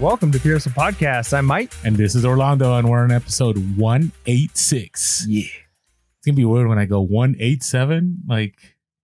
Welcome to PHP Podcast. I'm Mike. And this is Orlando, and we're on episode 186. Yeah. It's going to be weird when I go 187. Like,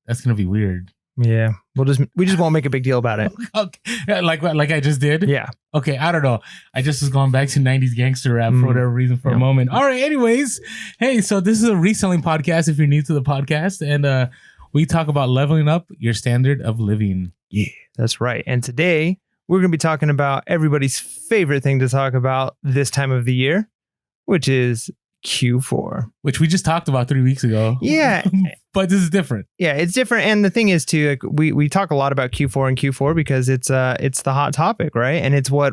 that's going to be weird. Yeah. We just won't make a big deal about it. Okay. Like I just did? Yeah. Okay, I don't know. I just was going back to 90s gangster rap for whatever reason for a moment. All right, anyways. Hey, so this is a reselling podcast if you're new to the podcast. And we talk about leveling up your standard of living. Yeah, that's right. And today we're going to be talking about everybody's favorite thing to talk about this time of the year, which is Q4. Which we just talked about 3 weeks ago. Yeah. But this is different. Yeah, it's different. And the thing is too, like we talk a lot about Q4 and Q4 because it's the hot topic, right? And it's what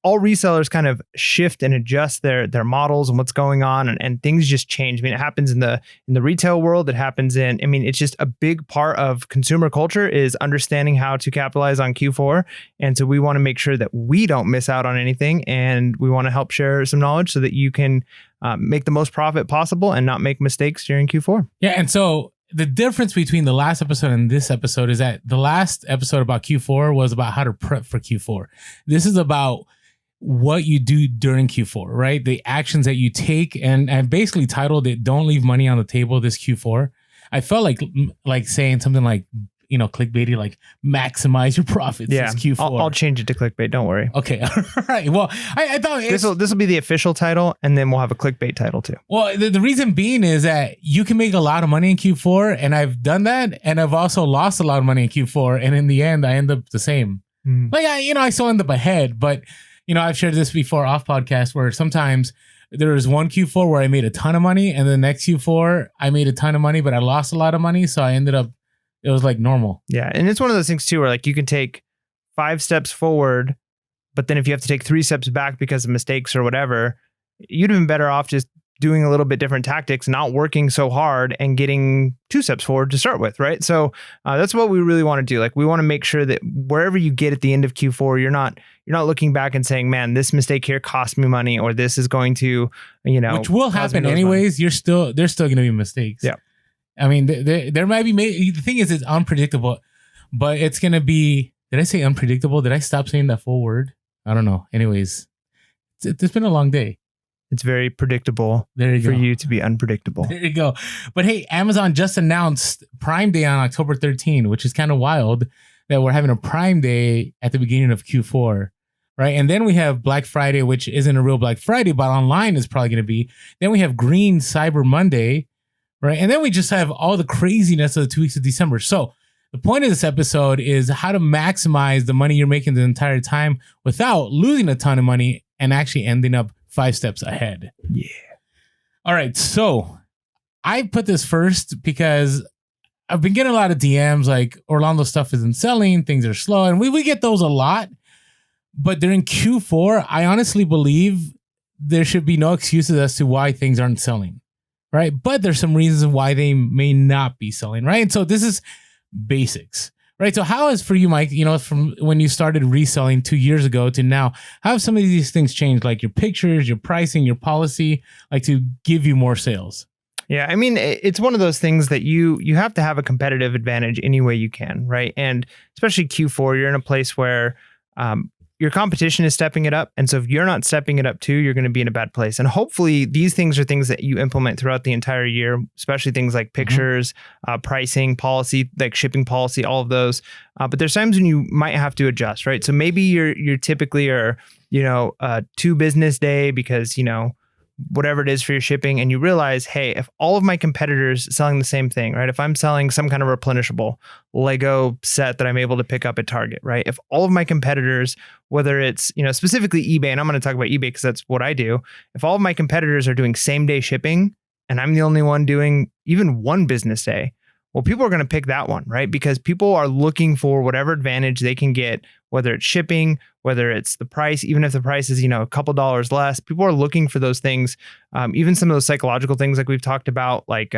all resellers kind of shift and adjust their models and what's going on, and things just change. I mean, it happens in the retail world. It happens it's just a big part of consumer culture is understanding how to capitalize on Q4. And so we want to make sure that we don't miss out on anything, and we want to help share some knowledge so that you can make the most profit possible and not make mistakes during Q4. Yeah, and so the difference between the last episode and this episode is that the last episode about Q4 was about how to prep for Q4. This is about what you do during Q4, right? The actions that you take, and I basically titled it "Don't Leave Money on the Table This Q4." I felt like saying something like, clickbaity, like maximize your profits this Q4. I'll change it to clickbait. Don't worry. Okay, all right. Well, I thought this will be the official title, and then we'll have a clickbait title too. Well, the reason being is that you can make a lot of money in Q4, and I've done that, and I've also lost a lot of money in Q4, and in the end, I end up the same. Like I still end up ahead, but I've shared this before off podcast where sometimes there was one Q4 where I made a ton of money, and the next Q4 I made a ton of money, but I lost a lot of money, so I ended up. It was like normal. Yeah. And it's one of those things too, where like you can take 5 steps forward, but then if you have to take 3 steps back because of mistakes or whatever, you'd have been better off just doing a little bit different tactics, not working so hard and getting 2 steps forward to start with. Right. So that's what we really want to do. Like we want to make sure that wherever you get at the end of Q4, you're not looking back and saying, man, this mistake here cost me money, or this is going to, which will happen anyways. There's still going to be mistakes. Yeah. I mean, there might be, the thing is, it's unpredictable, but it's going to be, did I say unpredictable? Did I stop saying that full word? I don't know. Anyways, it's been a long day. It's very predictable for you to be unpredictable. There you go. But hey, Amazon just announced Prime Day on October 13, which is kind of wild that we're having a Prime Day at the beginning of Q4, right? And then we have Black Friday, which isn't a real Black Friday, but online is probably going to be. Then we have Green Cyber Monday, right? And then we just have all the craziness of the 2 weeks of December. So the point of this episode is how to maximize the money you're making the entire time without losing a ton of money and actually ending up 5 steps ahead. Yeah. All right. So I put this first because I've been getting a lot of DMs like Orlando stuff isn't selling, things are slow. And we get those a lot. But during Q4, I honestly believe there should be no excuses as to why things aren't selling. Right. But there's some reasons why they may not be selling. Right. And so this is basics. Right. So how is for you, Mike, from when you started reselling 2 years ago to now, how have some of these things changed? Like your pictures, your pricing, your policy, like to give you more sales? Yeah. I mean, it's one of those things that you have to have a competitive advantage any way you can. Right. And especially Q4, you're in a place where your competition is stepping it up. And so if you're not stepping it up too, you're going to be in a bad place. And hopefully these things are things that you implement throughout the entire year, especially things like pictures, pricing, policy, like shipping policy, all of those. But there's times when you might have to adjust, right? So maybe you're typically 2 business day because, whatever it is for your shipping, and you realize, hey, if all of my competitors selling the same thing, right? If I'm selling some kind of replenishable Lego set that I'm able to pick up at Target, right? If all of my competitors, whether it's, specifically eBay, and I'm going to talk about eBay because that's what I do. If all of my competitors are doing same day shipping and I'm the only one doing even 1 business day, well, people are going to pick that one, right? Because people are looking for whatever advantage they can get, whether it's shipping, whether it's the price, even if the price is, a couple dollars less. People are looking for those things. Even some of those psychological things like we've talked about, like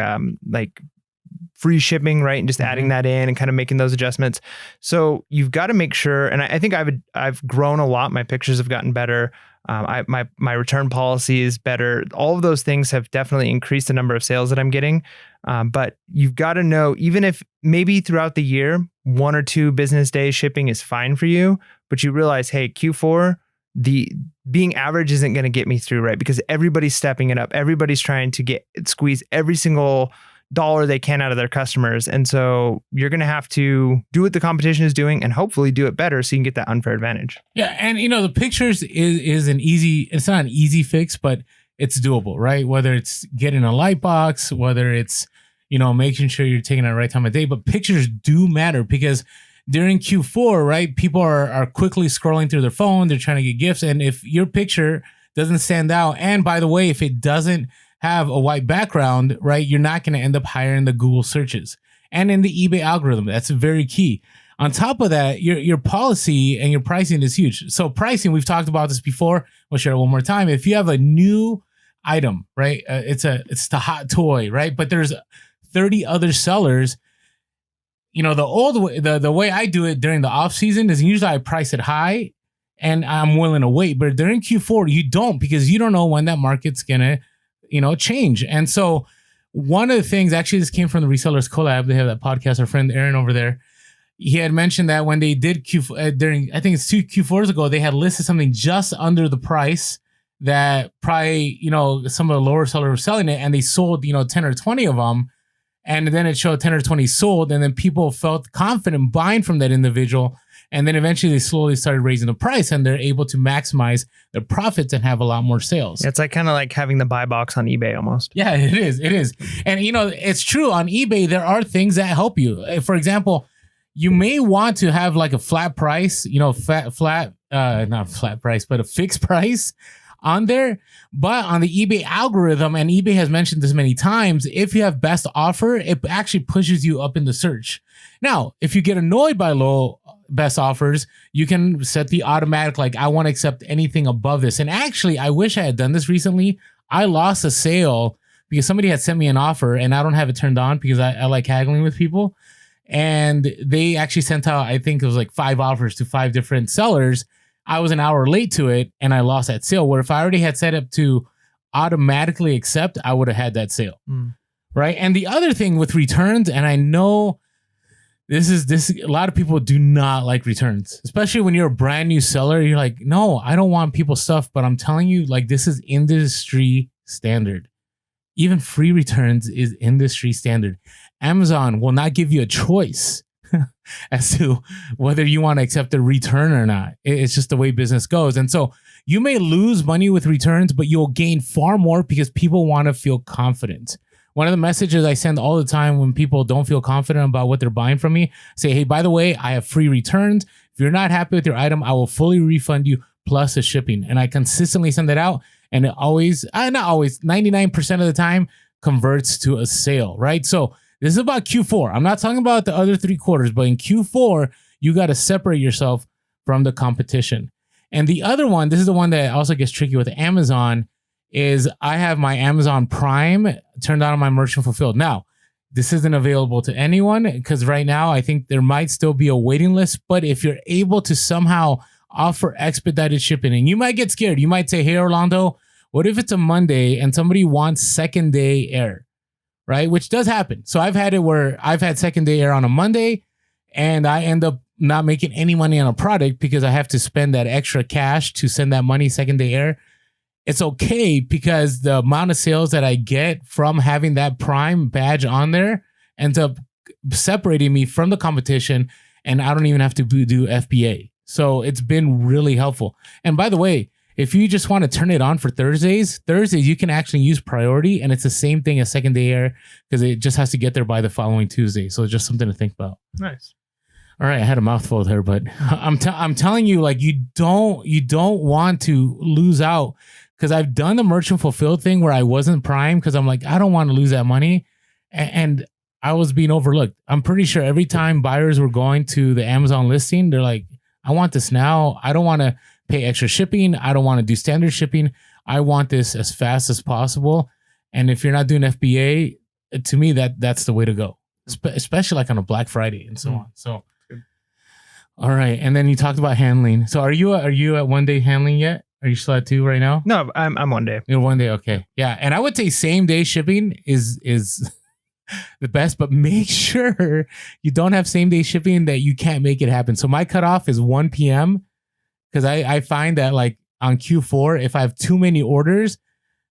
free shipping, right? And just adding that in and kind of making those adjustments. So you've got to make sure, and I think I've grown a lot. My pictures have gotten better. My return policy is better. All of those things have definitely increased the number of sales that I'm getting. But you've got to know, even if maybe throughout the year, 1 or 2 business days shipping is fine for you, but you realize, hey, Q4, the being average isn't going to get me through, right? Because everybody's stepping it up. Everybody's trying to squeeze every single dollar they can out of their customers. And so you're going to have to do what the competition is doing and hopefully do it better so you can get that unfair advantage. Yeah. And the pictures is it's not an easy fix, but it's doable, right? Whether it's getting a light box, whether it's, making sure you're taking it at the right time of day, but pictures do matter because during Q4, right, people are quickly scrolling through their phone. They're trying to get gifts. And if your picture doesn't stand out, and by the way, if it doesn't have a white background, right, you're not going to end up higher in the Google searches and in the eBay algorithm. That's very key. On top of that, your policy and your pricing is huge. So pricing, we've talked about this before. We'll share it one more time. If you have a new item, right, it's the hot toy, right, but there's 30 other sellers. The way I do it during the off season is usually I price it high and I'm willing to wait. But during Q4, you don't, because you don't know when that market's gonna change. And so one of the things, actually, this came from the Resellers Collab. They have that podcast. Our friend Aaron over there, he had mentioned that when they did during, I think it's 2 Q4s ago, they had listed something just under the price that probably, some of the lower sellers were selling it, and they sold, 10 or 20 of them. And then it showed 10 or 20 sold, and then people felt confident buying from that individual. And then eventually they slowly started raising the price, and they're able to maximize their profits and have a lot more sales. It's like kind of like having the buy box on eBay almost. Yeah, it is. It is. And, it's true. On eBay, there are things that help you. For example, you may want to have like a flat price, not flat price, but a fixed price on there. But on the eBay algorithm, and eBay has mentioned this many times, if you have best offer, it actually pushes you up in the search. Now, if you get annoyed by low best offers, you can set the automatic, like, I want to accept anything above this. And actually, I wish I had done this recently. I lost a sale because somebody had sent me an offer and I don't have it turned on because I like haggling with people. And they actually sent out, I think it was like 5 offers to 5 different sellers. I was an hour late to it and I lost that sale. Where if I already had set up to automatically accept, I would have had that sale. Right. And the other thing with returns, and I know this a lot of people do not like returns, especially when you're a brand new seller. You're like, no, I don't want people's stuff. But I'm telling you, like, this is industry standard. Even free returns is industry standard. Amazon will not give you a choice as to whether you want to accept a return or not. It's just the way business goes. And so you may lose money with returns, but you'll gain far more because people want to feel confident. One of the messages I send all the time when people don't feel confident about what they're buying from me, say, hey, by the way, I have free returns. If you're not happy with your item, I will fully refund you plus the shipping. And I consistently send that out. And it always, not always, 99% of the time converts to a sale, right? So this is about Q4. I'm not talking about the other 3 quarters, but in Q4, you got to separate yourself from the competition. And the other one, this is the one that also gets tricky with Amazon, is I have my Amazon Prime turned on my merchant fulfilled. Now, this isn't available to anyone because right now I think there might still be a waiting list. But if you're able to somehow offer expedited shipping, and you might get scared, you might say, hey, Orlando, what if it's a Monday and somebody wants second day air, right? Which does happen. So I've had it where I've had second day air on a Monday and I end up not making any money on a product because I have to spend that extra cash to send that money second day air. It's okay because the amount of sales that I get from having that Prime badge on there ends up separating me from the competition, and I don't even have to do FBA. So it's been really helpful. And by the way, if you just want to turn it on for Thursdays, you can actually use priority, and it's the same thing as second day air because it just has to get there by the following Tuesday. So it's just something to think about. Nice. All right, I had a mouthful there, but I'm telling you, like, you don't want to lose out. Because I've done the merchant fulfilled thing where I wasn't Prime because I'm like, I don't want to lose that money. And I was being overlooked. I'm pretty sure every time buyers were going to the Amazon listing, they're like, I want this now. I don't want to pay extra shipping. I don't want to do standard shipping. I want this as fast as possible. And if you're not doing FBA, to me, that's the way to go, especially like on a Black Friday and so on. So, all right. And then you talked about handling. So are you at one day handling yet? Are you still at 2 right now? No, I'm 1 day. You're 1 day, okay. Yeah, and I would say same day shipping is the best, but make sure you don't have same day shipping that you can't make it happen. So my cutoff is 1 p.m. because I find that like on Q4, if I have too many orders,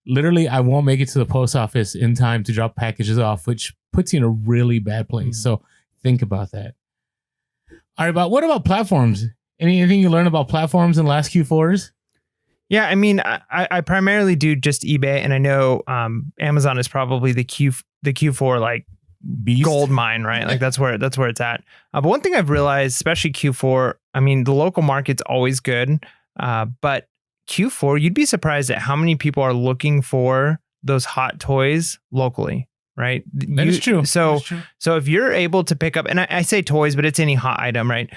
literally I won't make it to the post office in time to drop packages off, which puts you in a really bad place. So think about that. All right, but what about platforms? Anything you learned about platforms in the last Q4s? Yeah, I mean, I primarily do just eBay, and I know Amazon is probably the Q4 like Beast. gold mine, right? Like that's where it's at. But one thing I've realized, especially Q4, I mean, the local market's always good, but Q4, you'd be surprised at how many people are looking for those hot toys locally, right? That is true. So if you're able to pick up, and I say toys, but it's any hot item, right?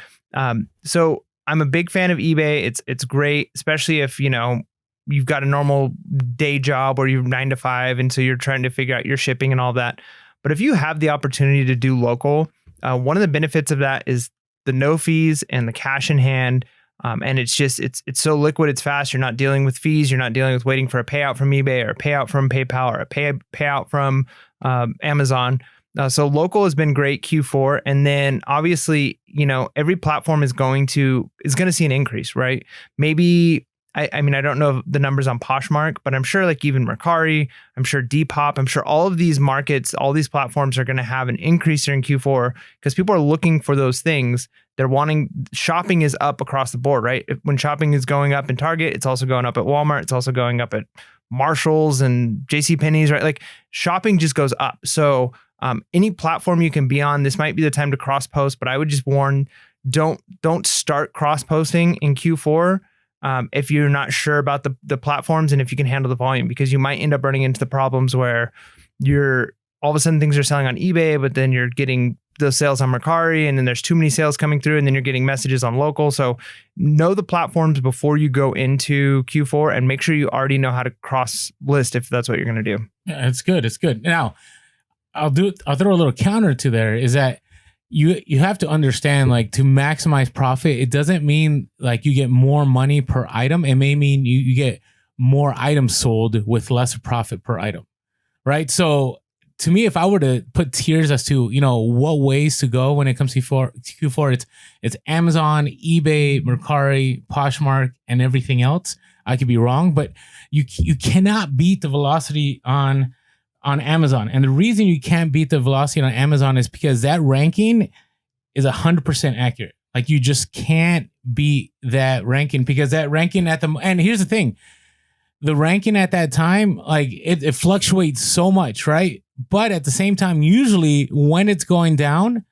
So I'm a big fan of eBay. It's great, especially if, you know, you've got a normal day job or you're 9 to 5. And so you're trying to figure out your shipping and all that. But if you have the opportunity to do local, one of the benefits of that is the no fees and the cash in hand. And it's just, it's so liquid, it's fast. You're not dealing with fees. You're not dealing with waiting for a payout from eBay or a payout from PayPal or a payout from Amazon. So local has been great Q4. And then obviously, you know, every platform is going to see an increase, right? Maybe, I mean, I don't know the numbers on Poshmark, but I'm sure like even Mercari, I'm sure Depop, I'm sure all of these markets, all these platforms are going to have an increase during Q4 because people are looking for those things. They're wanting, shopping is up across the board, right? When shopping is going up in Target, it's also going up at Walmart. It's also going up at Marshalls and JCPenney's, right? Like shopping just goes up. So any platform you can be on, this might be the time to cross post, but I would just warn, don't start cross posting in Q4 if you're not sure about the platforms and if you can handle the volume, because you might end up running into the problems where you're all of a sudden things are selling on eBay, but then you're getting those sales on Mercari, and then there's too many sales coming through, and then you're getting messages on local. So know the platforms before you go into Q4 and make sure you already know how to cross list if that's what you're going to do. Yeah, it's good. It's good. Now, I'll throw a little counter to there is that you have to understand, like, to maximize profit, it doesn't mean like you get more money per item. It may mean you get more items sold with less profit per item, right? So to me, if I were to put tiers as to, you know, what ways to go when it comes to Q4, it's Amazon, eBay, Mercari, Poshmark, and everything else. I could be wrong, but you cannot beat the velocity on Amazon. And the reason you can't beat the velocity on Amazon is because that ranking is 100% accurate. Like you just can't beat that ranking because that ranking and here's the thing, the ranking at that time, like it fluctuates so much, right? But at the same time, usually when it's going down,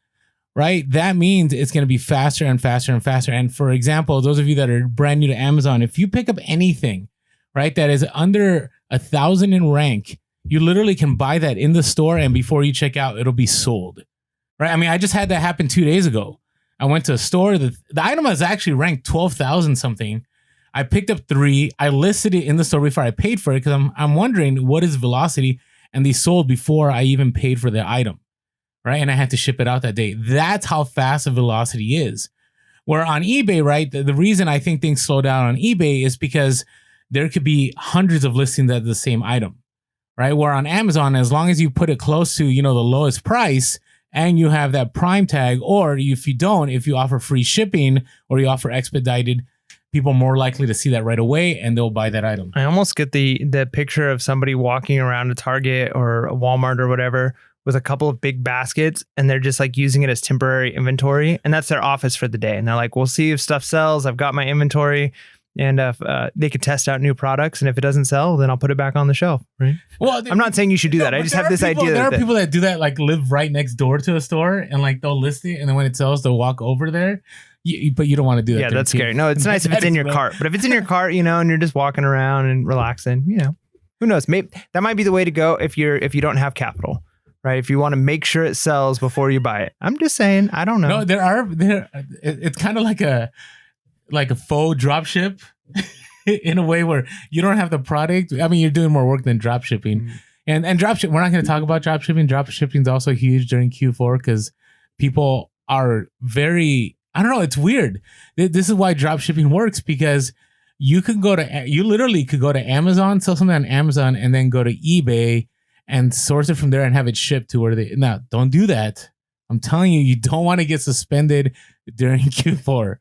right, that means it's going to be faster and faster and faster. And for example, those of you that are brand new to Amazon, if you pick up anything, right, that is under 1,000 in rank, you literally can buy that in the store, and before you check out, it'll be sold, right? I mean, I just had that happen 2 days ago. I went to a store. The item was actually ranked 12,000 something. I picked up 3. I listed it in the store before I paid for it because I'm wondering what is velocity, and they sold before I even paid for the item, right? And I had to ship it out that day. That's how fast the velocity is. Where on eBay, right, the reason I think things slow down on eBay is because there could be hundreds of listings at the same item, right? Where on Amazon, as long as you put it close to, you know, the lowest price and you have that Prime tag, or if you don't, if you offer free shipping or you offer expedited, people are more likely to see that right away and they'll buy that item. I almost get the picture of somebody walking around a Target or a Walmart or whatever with a couple of big baskets, and they're just like using it as temporary inventory, and that's their office for the day. And they're like, we'll see if stuff sells. I've got my inventory. And if they could test out new products, and if it doesn't sell, then I'll put it back on the shelf. Right? Well, I'm not saying you should do that. I just have this idea. There are people that do that, like live right next door to a store, and like they'll list it, and then when it sells, they'll walk over there. But you don't want to do that. Yeah, that's scary. No, it's nice if it's in your cart. But if it's in your cart, you know, and you're just walking around and relaxing, you know, who knows? Maybe that might be the way to go if you don't have capital, right? If you want to make sure it sells before you buy it. I'm just saying. I don't know. No, it's kind of like a faux drop ship in a way where you don't have the product. I mean, you're doing more work than drop shipping. And drop ship, we're not going to talk about drop shipping. Drop shipping is also huge during Q4 because people are very, I don't know, it's weird. This is why drop shipping works, because you literally could go to Amazon, sell something on Amazon, and then go to eBay and source it from there and have it shipped to where they. Now, don't do that. I'm telling you, you don't want to get suspended during Q4.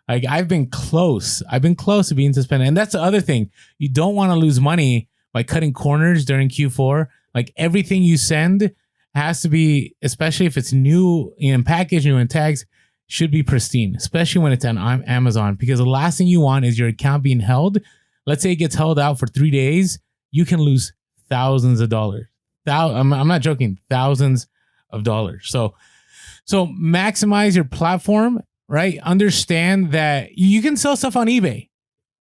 Like, I've been close to being suspended. And that's the other thing. You don't want to lose money by cutting corners during Q4. Like, everything you send has to be, especially if it's new in package, new in tags, should be pristine, especially when it's on Amazon, because the last thing you want is your account being held. Let's say it gets held out for 3 days. You can lose thousands of dollars. I'm not joking. Thousands of dollars. So maximize your platform, right? Understand that you can sell stuff on eBay,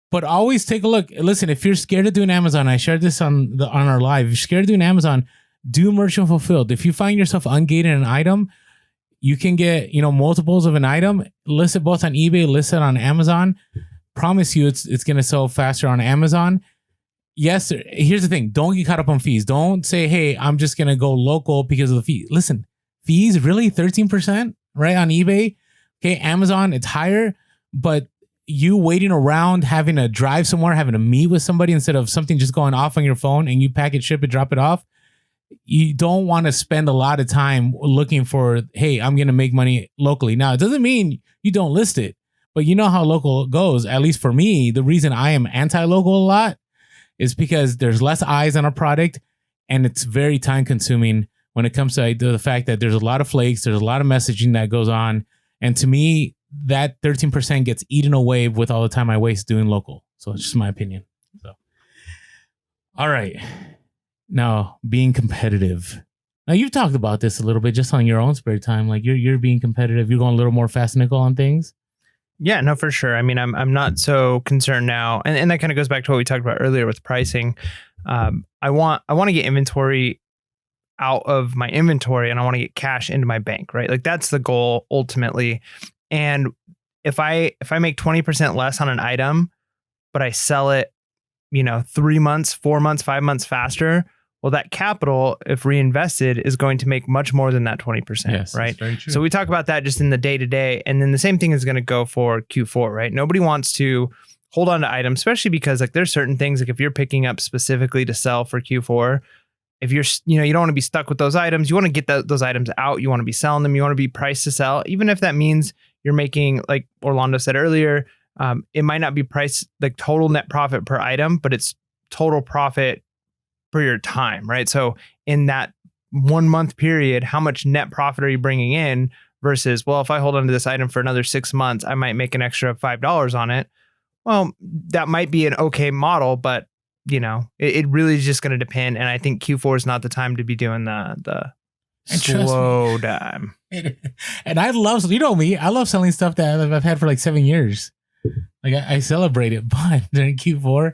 but always take a look. Listen, if you're scared of doing Amazon, I shared this on our live. If you're scared of doing Amazon, do merchant fulfilled. If you find yourself ungated an item, you can get, multiples of an item, list it both on eBay, list it on Amazon. Promise you it's going to sell faster on Amazon. Yes, here's the thing. Don't get caught up on fees. Don't say, hey, I'm just going to go local because of the fee. Listen, fees, really 13%, right? On eBay. Okay, Amazon, it's higher, but you waiting around, having to drive somewhere, having to meet with somebody instead of something just going off on your phone and you package, ship it, drop it off. You don't want to spend a lot of time looking for, hey, I'm going to make money locally. Now, it doesn't mean you don't list it, but you know how local goes. At least for me, the reason I am anti-local a lot is because there's less eyes on a product and it's very time consuming when it comes to the fact that there's a lot of flakes, there's a lot of messaging that goes on. And to me, that 13% gets eaten away with all the time I waste doing local. So it's just my opinion. So, all right. Now, being competitive. Now, you've talked about this a little bit just on your own spare time. Like you're being competitive. You're going a little more fast nickel on things. Yeah, no, for sure. I mean, I'm not so concerned now. And that kind of goes back to what we talked about earlier with pricing. I want to get inventory out of my inventory and I want to get cash into my bank, right? Like that's the goal ultimately. And if I make 20% less on an item, but I sell it, 3 months, 4 months, 5 months faster, well, that capital, if reinvested, is going to make much more than that 20%, yes, right? Very true. So we talk about that just in the day to day. And then the same thing is going to go for Q4, right? Nobody wants to hold on to items, especially because like there's certain things, like if you're picking up specifically to sell for Q4, if you're, you don't want to be stuck with those items, you want to get those items out, you want to be selling them, you want to be priced to sell, even if that means you're making, like Orlando said earlier, it might not be priced like total net profit per item, but it's total profit for your time, right? So in that 1 month period, how much net profit are you bringing in versus, well, if I hold on to this item for another 6 months, I might make an extra $5 on it. Well, that might be an okay model, but it really is just going to depend. And I think Q4 is not the time to be doing the slow time. And I love, me, I love selling stuff that I've had for like 7 years. Like I celebrate it, but during Q4,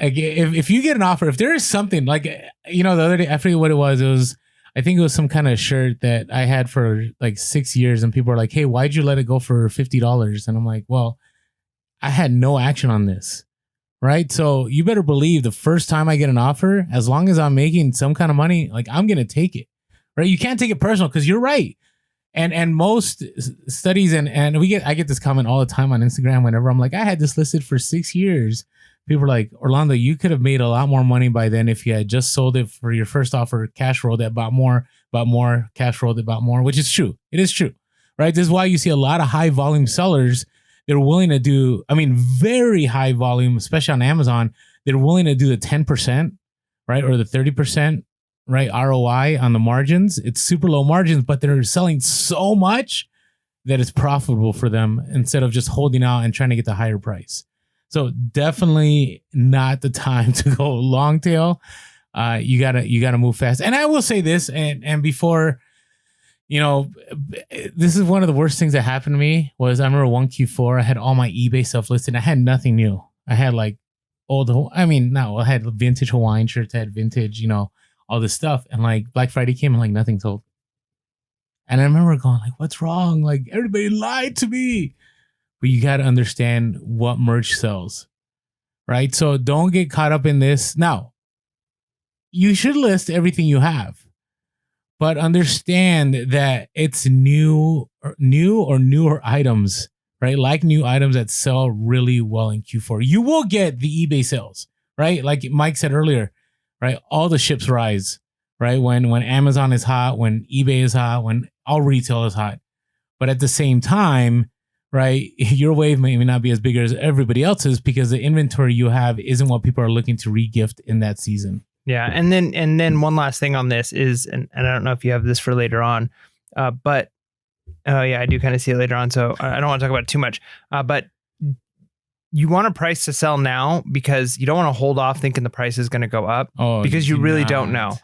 like if you get an offer, if there is something like, the other day, I forget what it was. I think it was some kind of shirt that I had for like 6 years and people were like, hey, why'd you let it go for $50? And I'm like, well, I had no action on this. Right. So you better believe the first time I get an offer, as long as I'm making some kind of money, like I'm going to take it. Right. You can't take it personal because you're right. And most studies and I get this comment all the time on Instagram whenever I'm like, I had this listed for 6 years. People are like, Orlando, you could have made a lot more money by then if you had just sold it for your first offer, cash rolled it, bought more, cash rolled it, bought more, which is true. It is true. Right. This is why you see a lot of high volume sellers. They're willing to do, very high volume, especially on Amazon. They're willing to do the 10%, right? Or the 30%, right? ROI on the margins. It's super low margins, but they're selling so much that it's profitable for them instead of just holding out and trying to get the higher price. So definitely not the time to go long tail. You gotta move fast. And I will say this, and before, this is one of the worst things that happened to me was I remember one Q4, I had all my eBay stuff listed. I had nothing new. I had like I had vintage Hawaiian shirts, I had vintage, all this stuff. And like Black Friday came and like nothing sold. And I remember going like, what's wrong? Like everybody lied to me. But you got to understand what merch sells, right? So don't get caught up in this. Now, you should list everything you have, but understand that it's new or newer items right? Like new items that sell really well in Q4. You will get the eBay sales, right? Like Mike said earlier, right? All the ships rise, right? When Amazon is hot, when eBay is hot, when all retail is hot. But at the same time, right, your wave may not be as big as everybody else's because the inventory you have isn't what people are looking to regift in that season. Yeah, and then one last thing on this is, and I don't know if you have this for later on, but oh yeah, I do kind of see it later on, so I don't want to talk about it too much. But you want a price to sell now because you don't want to hold off thinking the price is going to go up because you really don't know.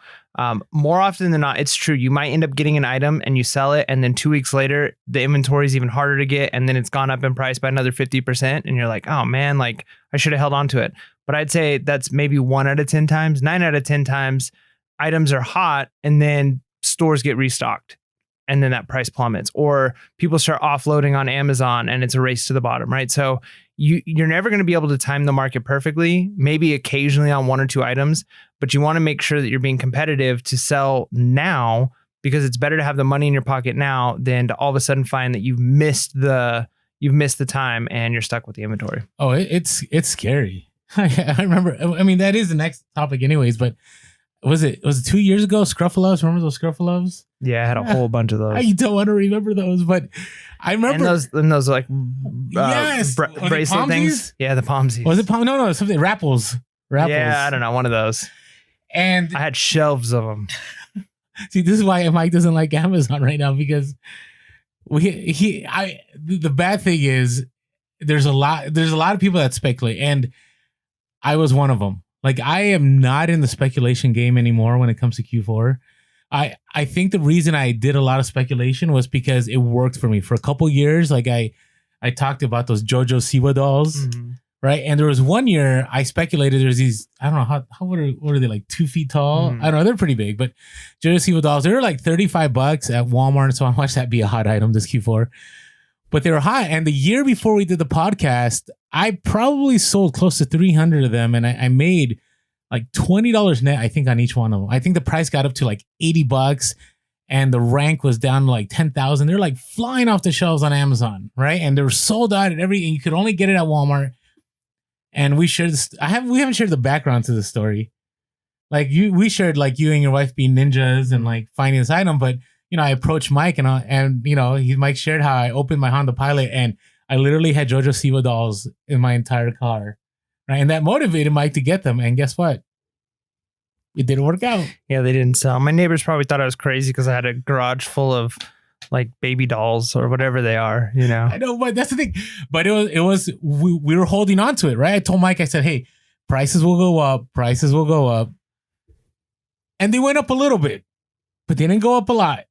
More often than not, it's true. You might end up getting an item and you sell it, and then 2 weeks later, the inventory is even harder to get, and then it's gone up in price by another 50%, and you're like, oh man, like I should have held on to it. But I'd say that's maybe 1 out of 10 times. 9 out of 10 times, items are hot, and then stores get restocked, and then that price plummets, or people start offloading on Amazon, and it's a race to the bottom, right? So you're never going to be able to time the market perfectly, maybe occasionally on 1 or 2 items, but you want to make sure that you're being competitive to sell now, because it's better to have the money in your pocket now than to all of a sudden find that you've missed the time and you're stuck with the inventory. Oh, it's scary. I remember, I mean, that is the next topic anyways, but was it 2 years ago? Scruffaloves, remember those Scruffaloves? Yeah, I had a whole bunch of those. I don't want to remember those, but I remember those like yes, bracelet things. Yeah, the Pomsies. Was it no something Rapples? Yeah, I don't know, one of those. And I had shelves of them. See, this is why Mike doesn't like Amazon right now, because the bad thing is there's a lot of people that speculate, and I was one of them. Like, I am not in the speculation game anymore when it comes to Q4. I think the reason I did a lot of speculation was because it worked for me for a couple years. Like I talked about those JoJo Siwa dolls, right? And there was 1 year I speculated there's these, I don't know what are they, like 2 feet tall? I don't know, they're pretty big, but JoJo Siwa dolls, they were like $35 at Walmart. So I watched that be a hot item this Q4. But they were hot. And the year before we did the podcast, I probably sold close to 300 of them, and I made like $20 net, I think, on each one of them. I think the price got up to like $80, and the rank was down to like 10,000. They're like flying off the shelves on Amazon, right? And they were sold out at and you could only get it at Walmart. And we shared this. We haven't shared the background to the story. Like we shared like you and your wife being ninjas and like finding this item, but you know, I approached Mike and you know, Mike shared how I opened my Honda Pilot and I literally had JoJo Siwa dolls in my entire car, right? And that motivated Mike to get them. And guess what? It didn't work out. Yeah, they didn't sell. My neighbors probably thought I was crazy because I had a garage full of like baby dolls or whatever they are, you know. I know, but that's the thing. But we were holding on to it, right? I told Mike, I said, hey, prices will go up. And they went up a little bit, but they didn't go up a lot.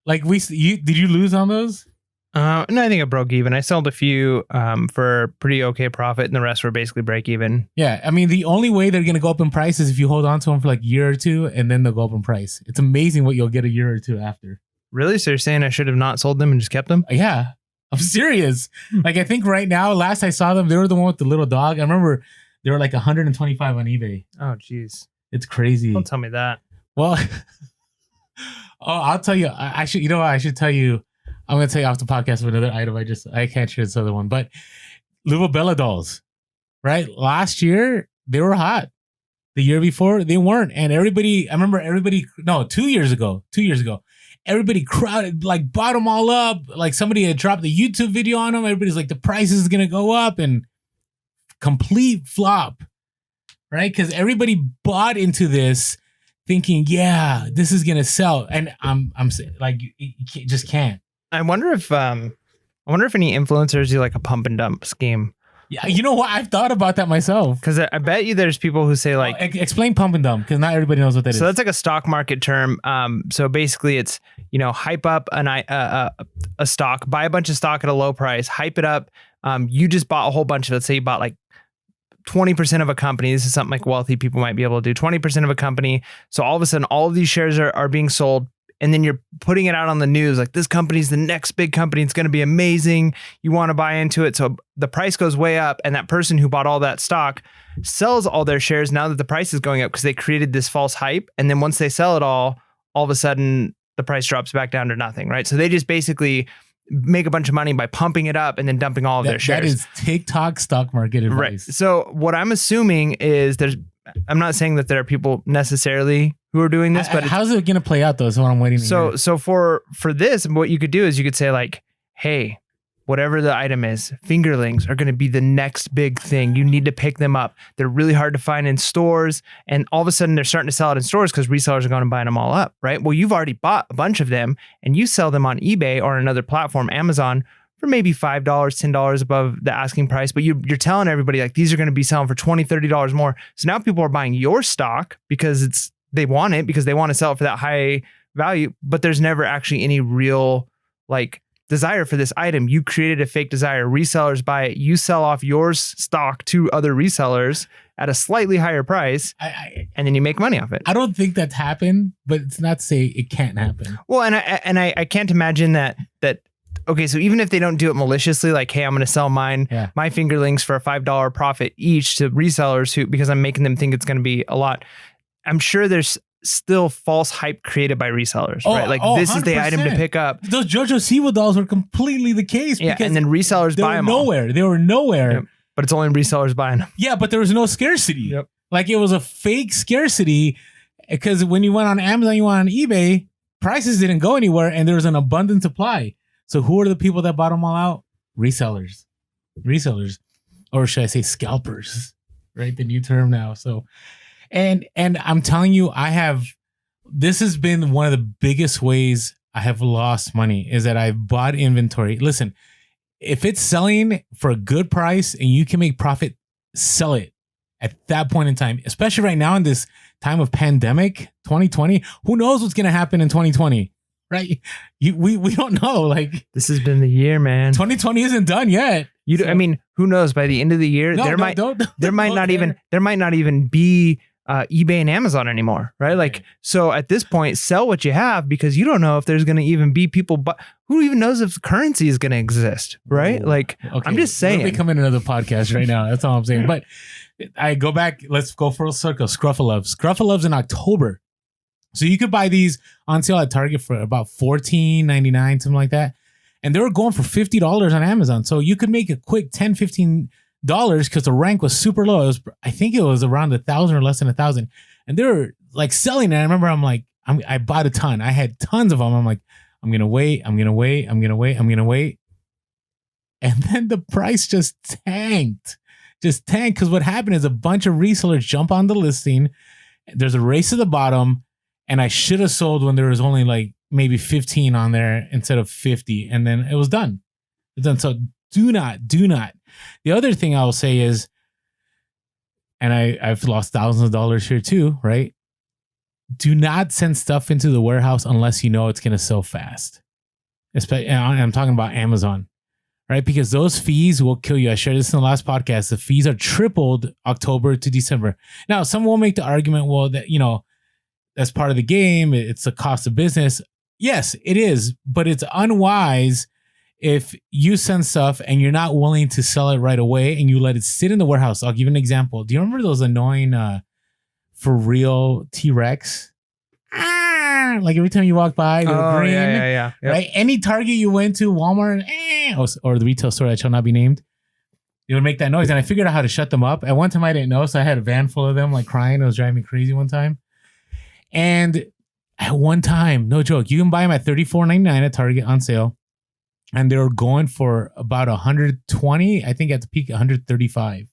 Like did you lose on those? No, I think I broke even. I sold a few for pretty okay profit, and the rest were basically break even. Yeah, I mean, the only way they're going to go up in price is if you hold on to them for like a year or two, and then they'll go up in price. It's amazing what you'll get a year or two after. Really? So you're saying I should have not sold them and just kept them? Yeah, I'm serious. Like, I think right now, last I saw them, they were the one with the little dog. I remember they were like 125 on eBay. Oh, geez. It's crazy. Don't tell me that. Well, I'll tell you. I should. You know what? I should tell you. I'm going to tell you off the podcast of another item. I can't share this other one. But little Bellow dolls, right? Last year, they were hot. The year before, they weren't. And I remember 2 years ago, everybody crowded, like bought them all up. Like somebody had dropped the YouTube video on them. Everybody's like, the price is going to go up, and complete flop, right? Because everybody bought into this thinking, yeah, this is going to sell. And I'm like, you just can't. I wonder if any influencers do like a pump and dump scheme. Yeah, you know what? I've thought about that myself. Because I bet you there's people who say like... explain pump and dump, because not everybody knows what that is. So that's like a stock market term. So basically it's, you know, hype up a stock, buy a bunch of stock at a low price, hype it up. You just bought a whole bunch of, let's say you bought like 20% of a company. This is something like wealthy people might be able to do. 20% of a company. So all of a sudden, all of these shares are being sold. And then you're putting it out on the news, like this company's the next big company. It's going to be amazing. You want to buy into it. So the price goes way up. And that person who bought all that stock sells all their shares now that the price is going up because they created this false hype. And then once they sell it all of a sudden the price drops back down to nothing, right? So they just basically make a bunch of money by pumping it up and then dumping all of their shares. That is TikTok stock market advice. Right. So what I'm assuming is I'm not saying that there are people necessarily who are doing this, but how's it going to play out though? Is what I'm waiting to hear. So for this, what you could do is you could say like, hey, whatever the item is, fingerlings are going to be the next big thing. You need to pick them up. They're really hard to find in stores. And all of a sudden they're starting to sell it in stores because resellers are going and buying them all up, right? Well, you've already bought a bunch of them and you sell them on eBay or another platform, Amazon, for maybe $5, $10 above the asking price. But you're telling everybody like these are going to be selling for $20, $30 more. So now people are buying your stock because they want it because they want to sell it for that high value, but there's never actually any real like desire for this item. You created a fake desire. Resellers buy it. You sell off your stock to other resellers at a slightly higher price, and then you make money off it. I don't think that's happened, but it's not to say it can't happen. Well, and I can't imagine that. Okay, so even if they don't do it maliciously, like, hey, I'm going to sell my fingerlings for a $5 profit each to resellers because I'm making them think it's going to be a lot. I'm sure there's still false hype created by resellers, right? Like this 100%. Is the item to pick up. Those JoJo Siwa dolls were completely the case. Yeah, and then resellers buy them nowhere. They were nowhere. Yep. But it's only resellers buying them. Yeah, but there was no scarcity. Yep. Like it was a fake scarcity because when you went on Amazon, you went on eBay, prices didn't go anywhere and there was an abundant supply. So who are the people that bought them all out? Resellers. Or should I say scalpers, right? The new term now. So And I'm telling you, this has been one of the biggest ways I have lost money is that I've bought inventory. Listen, if it's selling for a good price and you can make profit, sell it at that point in time, especially right now in this time of pandemic, 2020, who knows what's going to happen in 2020, right? We don't know. Like this has been the year, man. 2020 isn't done yet. I mean, who knows? By the end of the year, there might not even be eBay and Amazon anymore, right? Like, so at this point, sell what you have because you don't know if there's going to even be people, but who even knows if currency is going to exist, right? Ooh, like, okay. I'm just saying. We'll become another podcast right now. That's all I'm saying. But I go back, let's go full circle. Scruffaloves in October. So you could buy these on sale at Target for about $14.99, something like that. And they were going for $50 on Amazon. So you could make a quick $10, $15 because the rank was super low. I think it was around 1,000 or less than 1,000. And they were like selling it. I remember I bought a ton. I had tons of them. I'm like, I'm going to wait. And then the price just tanked. Because what happened is a bunch of resellers jump on the listing. There's a race to the bottom. And I should have sold when there was only like maybe 15 on there instead of 50. And then it was done. So do not. The other thing I will say is, and I've lost thousands of dollars here too, right? Do not send stuff into the warehouse unless you know it's going to sell fast. And I'm talking about Amazon, right? Because those fees will kill you. I shared this in the last podcast. The fees are tripled October to December. Now, some will make the argument, well, that, that's part of the game. It's the cost of business. Yes, it is, but it's unwise if you send stuff and you're not willing to sell it right away and you let it sit in the warehouse. I'll give you an example. Do you remember those annoying for real T-Rex? Like every time you walk by, they're green. Yeah. Yep. Right? Any Target you went to, Walmart, or the retail store that shall not be named, it would make that noise. And I figured out how to shut them up. At one time I didn't know, so I had a van full of them like crying. It was driving me crazy one time. And at one time, no joke, you can buy them at $34.99 at Target on sale. And they were going for about 120, I think at the peak, 135.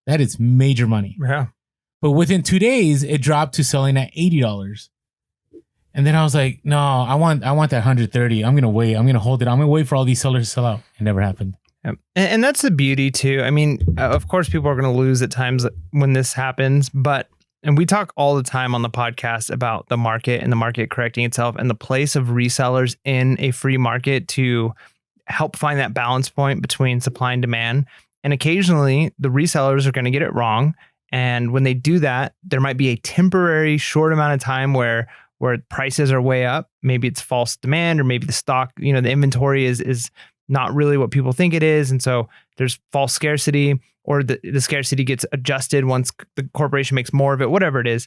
That is major money. Yeah. But within 2 days, it dropped to selling at $80. And then I was like, no, I want that 130. I'm going to wait. I'm going to hold it. I'm going to wait for all these sellers to sell out. It never happened. Yeah. And that's the beauty too. I mean, of course, people are going to lose at times when this happens, and we talk all the time on the podcast about the market and the market correcting itself and the place of resellers in a free market to help find that balance point between supply and demand. And occasionally the resellers are going to get it wrong. And when they do that, there might be a temporary short amount of time where prices are way up. Maybe it's false demand, or maybe the stock, the inventory is not really what people think it is. And so there's false scarcity, or the scarcity gets adjusted once the corporation makes more of it, whatever it is.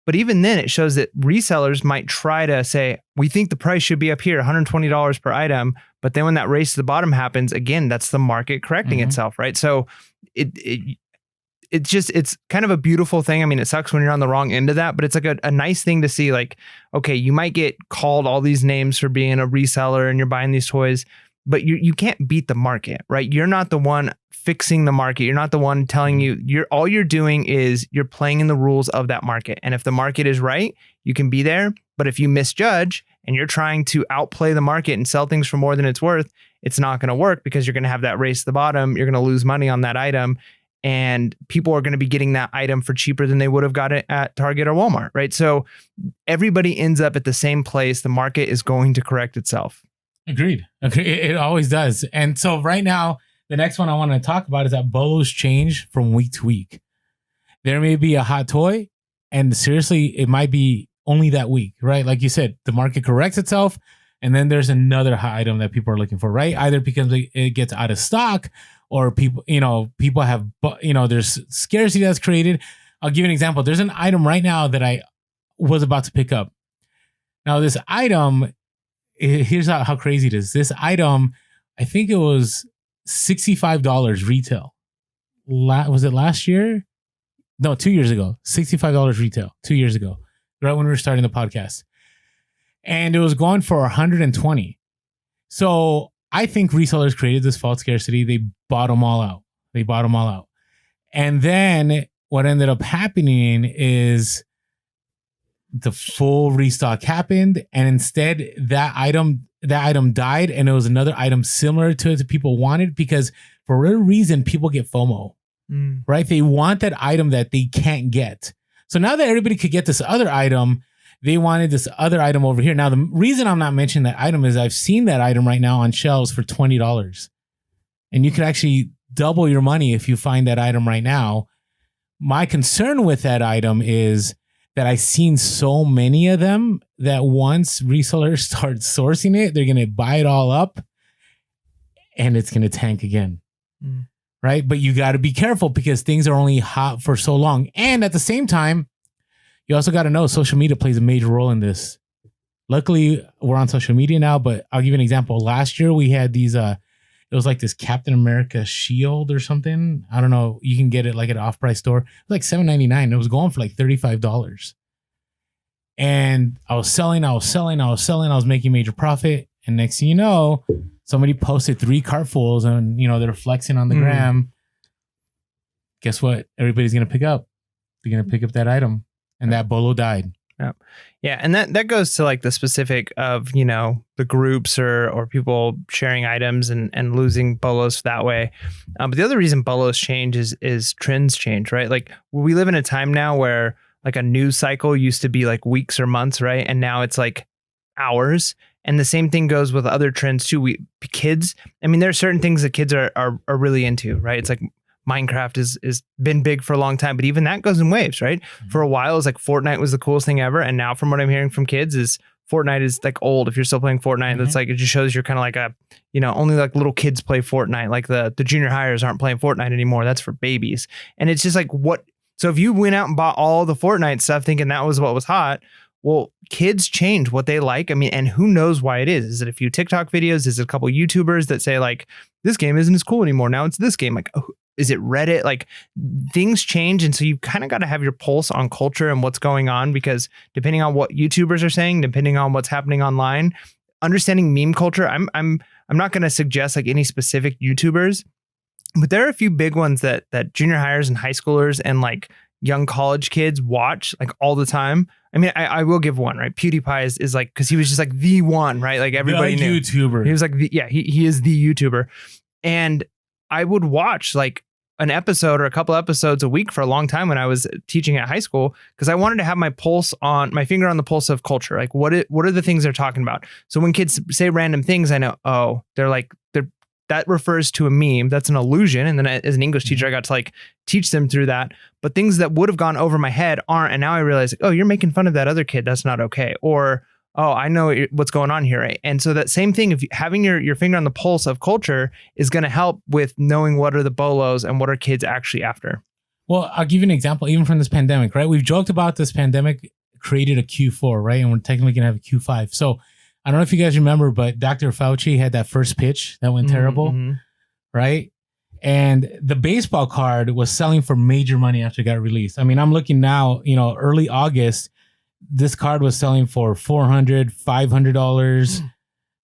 But even then, it shows that resellers might try to say, we think the price should be up here, $120 per item. But then when that race to the bottom happens, again, that's the market correcting itself, right? So it's kind of a beautiful thing. I mean, it sucks when you're on the wrong end of that, but it's like a nice thing to see. Like, okay, you might get called all these names for being a reseller and you're buying these toys, but you can't beat the market, right? You're not the one fixing the market. You're not the one telling all you're doing is you're playing in the rules of that market. And if the market is right, you can be there. But if you misjudge and you're trying to outplay the market and sell things for more than it's worth, it's not going to work because you're going to have that race to the bottom. You're going to lose money on that item. And people are going to be getting that item for cheaper than they would have got it at Target or Walmart, right? So everybody ends up at the same place. The market is going to correct itself. Agreed. It always does. And so right now, the next one I want to talk about is that Bellows change from week to week. There may be a hot toy, and seriously, it might be only that week, right? Like you said, the market corrects itself, and then there's another hot item that people are looking for, right? Either because it gets out of stock, or people have, there's scarcity that's created. I'll give you an example. There's an item right now that I was about to pick up. Now, this item, here's how crazy it is. This item, I think it was $65 retail. Was it last year? No, 2 years ago. $65 retail, 2 years ago, right when we were starting the podcast. And it was going for 120. So I think resellers created this false scarcity. They bought them all out. And then what ended up happening is the full restock happened. And instead that item died, and it was another item similar to it that people wanted, because for whatever reason, people get FOMO, right? They want that item that they can't get. So now that everybody could get this other item, they wanted this other item over here. Now, the reason I'm not mentioning that item is I've seen that item right now on shelves for $20. And you could actually double your money if you find that item right now. My concern with that item is that I've seen so many of them that once resellers start sourcing it, they're going to buy it all up and it's going to tank again. Right? But you got to be careful because things are only hot for so long. And at the same time, you also got to know social media plays a major role in this. Luckily, we're on social media now, but I'll give you an example. Last year, we had these, it was like this Captain America shield or something. I don't know. You can get it like at an off-price store. It was like $7.99. It was going for like $35. And I was selling. I was making major profit. And next thing you know, somebody posted 3 cartfuls and, they're flexing on the gram. Guess what? Everybody's going to pick up. They're going to pick up that item. And that Bellow died. Yeah. And that goes to like the specific of, the groups or people sharing items and losing Bellows that way. But the other reason Bellows change is trends change, right? Like we live in a time now where like a news cycle used to be like weeks or months, right? And now it's like hours. And the same thing goes with other trends too. Kids, I mean, there are certain things that kids are really into, right? It's like Minecraft is been big for a long time, but even that goes in waves, right? For a while, it's like Fortnite was the coolest thing ever. And now from what I'm hearing from kids is Fortnite is like old. If you're still playing Fortnite, that's like, it just shows you're kind of like only like little kids play Fortnite. Like the junior hires aren't playing Fortnite anymore. That's for babies. And it's just like so if you went out and bought all the Fortnite stuff thinking that was what was hot, well, kids change what they like. I mean, and who knows why it is? Is it a few TikTok videos? Is it a couple YouTubers that say like, this game isn't as cool anymore. Now it's this game. Like, is it Reddit? Like things change. And so you kind of got to have your pulse on culture and what's going on, because depending on what YouTubers are saying, depending on what's happening online, understanding meme culture, I'm not going to suggest like any specific YouTubers, but there are a few big ones that junior hires and high schoolers and like young college kids watch like all the time. I mean, I will give one, right? PewDiePie is like, cause he was just like the one, right? Like everybody knew. YouTuber. He was like, he is the YouTuber. And I would watch like an episode or a couple episodes a week for a long time when I was teaching at high school, because I wanted to have my finger on the pulse of culture. Like what are the things they're talking about? So when kids say random things, I know, that refers to a meme. That's an illusion. And then as an English teacher, I got to like teach them through that. But things that would have gone over my head aren't. And now I realize, oh, you're making fun of that other kid. That's not okay. Or, oh, I know what's going on here. Right? And so that same thing, if having your finger on the pulse of culture is going to help with knowing what are the bolos and what are kids actually after. Well, I'll give you an example, even from this pandemic, right? We've joked about this pandemic created a Q4, right? And we're technically going to have a Q5. So I don't know if you guys remember, but Dr. Fauci had that first pitch that went terrible, right? And the baseball card was selling for major money after it got released. I mean, I'm looking now, early August, this card was selling for $400, $500.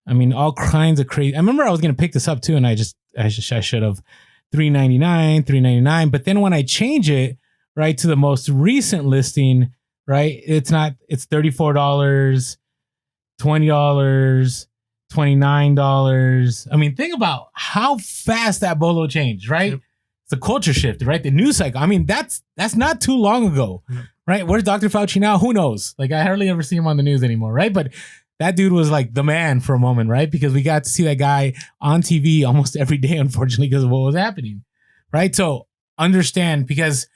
I mean, all kinds of crazy. I remember I was going to pick this up too, and I should have. $399. But then when I change it, right, to the most recent listing, right, it's $34, $20, $29. I mean, think about how fast that bolo changed, right? Yep. It's a culture shift, right? The news cycle. I mean, that's not too long ago, right? Where's Dr. Fauci now? Who knows? Like, I hardly ever see him on the news anymore, right? But that dude was like the man for a moment, right? Because we got to see that guy on TV almost every day, unfortunately, because of what was happening, right? So understand, because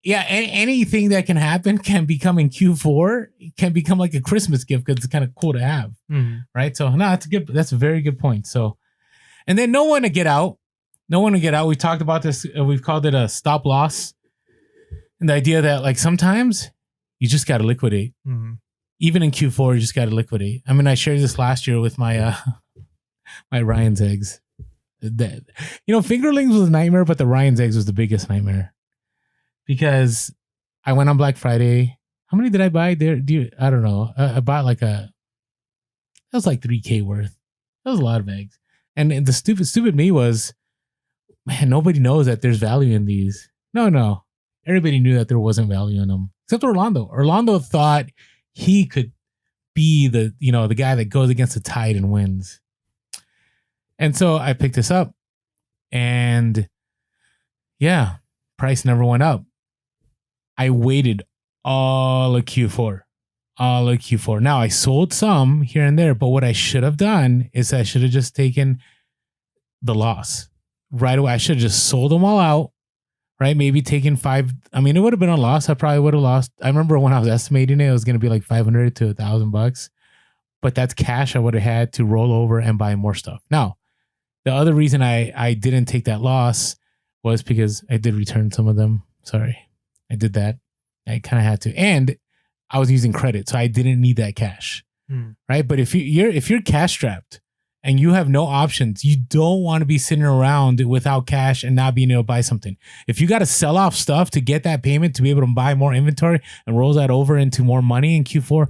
anything that can happen can become in Q4, can become like a Christmas gift because it's kind of cool to have, right? So no, that's a very good point. So, and then know when to get out. We talked about this. We've called it a stop loss, and the idea that like sometimes you just got to liquidate. Even in Q4, you just got to liquidate. I mean, I shared this last year with my my Ryan's eggs. Fingerlings was a nightmare, but the Ryan's eggs was the biggest nightmare because I went on Black Friday. How many did I buy there? I don't know. I bought that was like $3,000 worth. That was a lot of eggs. And the stupid me was, man, nobody knows that there's value in these. No. Everybody knew that there wasn't value in them, except Orlando. Orlando thought he could be the guy that goes against the tide and wins. And so I picked this up, and yeah, price never went up. I waited all of Q4. Now I sold some here and there, but what I should have done is I should have just taken the loss right away. I should have just sold them all out. Right, maybe taking $5. I mean, it would have been a loss. I probably would have lost. I remember when I was estimating it was going to be like $500 to $1,000, but that's cash I would have had to roll over and buy more stuff. Now, the other reason I didn't take that loss was because I did return some of them. Sorry, I did that. I kind of had to, and I was using credit, so I didn't need that cash. Right, but if you're cash strapped and you have no options, you don't want to be sitting around without cash and not being able to buy something. If you got to sell off stuff to get that payment to be able to buy more inventory and roll that over into more money in Q4,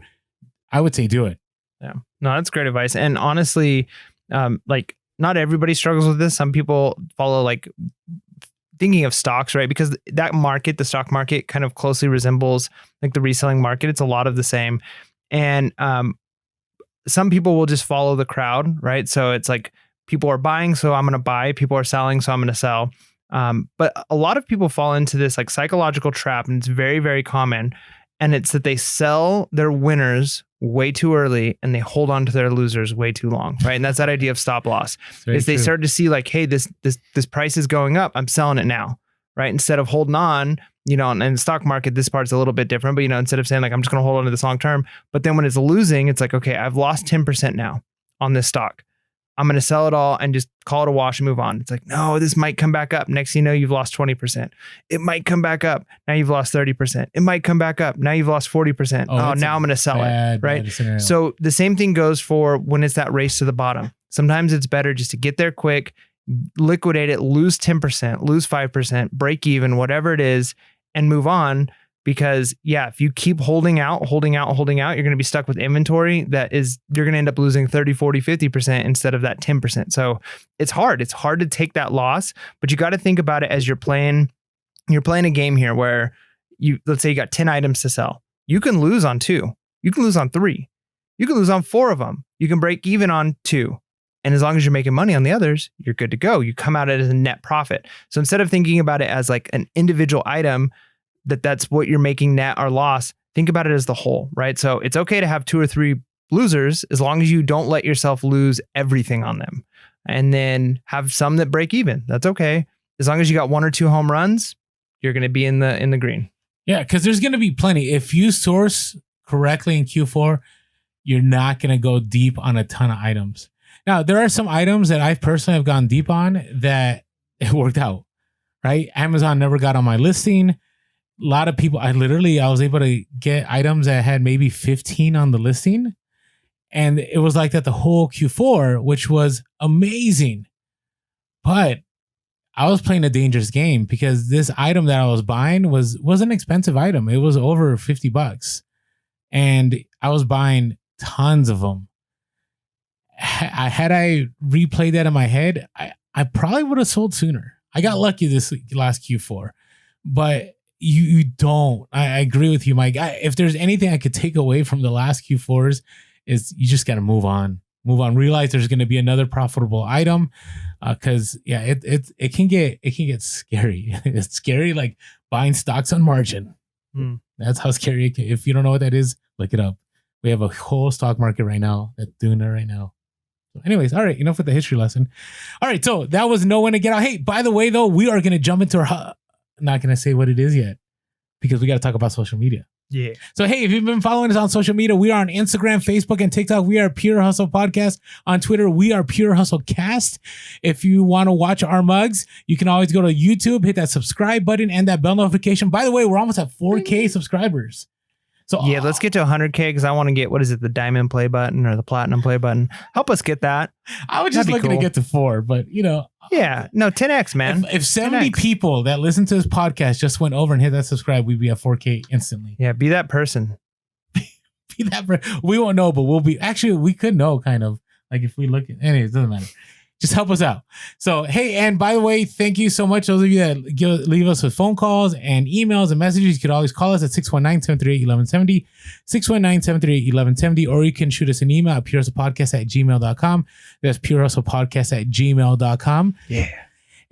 I would say do it. Yeah, no, that's great advice. And honestly, not everybody struggles with this. Some people follow thinking of stocks, right? Because that market, the stock market, kind of closely resembles like the reselling market. It's a lot of the same. And some people will just follow the crowd, right? So it's like people are buying, so I'm going to buy. People are selling, so I'm going to sell. But a lot of people fall into this like psychological trap, and it's very, very common. And it's that they sell their winners way too early and they hold on to their losers way too long, right? And that's that idea of stop loss. Is they start to see like, hey, this price is going up, I'm selling it now, right? Instead of holding on, and in the stock market, this part's a little bit different, but instead of saying like, I'm just going to hold on to this long term, but then when it's losing, it's like, okay, I've lost 10% now on this stock. I'm going to sell it all and just call it a wash and move on. It's like, no, this might come back up. Next thing you know, you've lost 20%. It might come back up. Now you've lost 30%. It might come back up. Now you've lost 40%. Oh, now I'm going to sell it. Right. So the same thing goes for when it's that race to the bottom. Sometimes it's better just to get there quick, liquidate it, lose 10%, lose 5%, break even, whatever it is, and move on. Because if you keep holding out, you're going to be stuck with inventory you're going to end up losing 30, 40, 50% instead of that 10%. So it's hard. It's hard to take that loss, but you got to think about it as you're playing a game here where let's say you got 10 items to sell. You can lose on 2. You can lose on 3. You can lose on 4 of them. You can break even on 2. And as long as you're making money on the others, you're good to go. You come out as a net profit. So instead of thinking about it as like an individual item, that's what you're making net or loss, think about it as the whole, right? So it's okay to have 2 or 3 losers as long as you don't let yourself lose everything on them. And then have some that break even. That's okay. As long as you got 1 or 2 home runs, you're going to be in the green. Yeah, because there's going to be plenty. If you source correctly in Q4, you're not going to go deep on a ton of items. Now, there are some items that I personally have gone deep on that it worked out. right? Amazon never got on my listing. A lot of people, I was able to get items that had maybe 15 on the listing. And it was like that the whole Q4, which was amazing. But I was playing a dangerous game because this item that I was buying was an expensive item. It was over $50. And I was buying tons of them. Had I replayed that in my head, I probably would have sold sooner. I got lucky this last Q4, but you don't. I agree with you, Mike. If there's anything I could take away from the last Q4s, is you just got to move on. Realize there's going to be another profitable item, because it can get scary. It's scary, like buying stocks on margin. That's how scary it can. If you don't know what that is, look it up. We have a whole stock market right now that's doing that right now. So anyways, all right, enough with the history lesson. All right, so that was know when to get out. Hey, by the way, though, we are going to jump into our... not going to say what it is yet because we got to talk about social media. Yeah. So, hey, if you've been following us on social media, we are on Instagram, Facebook, and TikTok. We are Pure Hustle Podcast. On Twitter, we are Pure Hustle Cast. If you want to watch our mugs, you can always go to YouTube, hit that subscribe button and that bell notification. By the way, we're almost at 4K subscribers. So yeah, let's get to 100K because I want to get, what is it, the diamond play button or the platinum play button? Help us get that. I was just looking to get to 4, but Yeah, no, 10X, man. If 70 people that listen to this podcast just went over and hit that subscribe, we'd be at 4K instantly. Yeah, be that person. Be that person. We won't know, but we'll be. Actually, we could know, kind of. Like if we look at... Anyways, it doesn't matter. Just help us out. So, hey, and by the way, thank you so much. Those of you that leave us with phone calls and emails and messages, you could always call us at 619-738-1170, 619-738-1170, or you can shoot us an email at purehustlepodcast@gmail.com. That's purehustlepodcast@gmail.com. Yeah.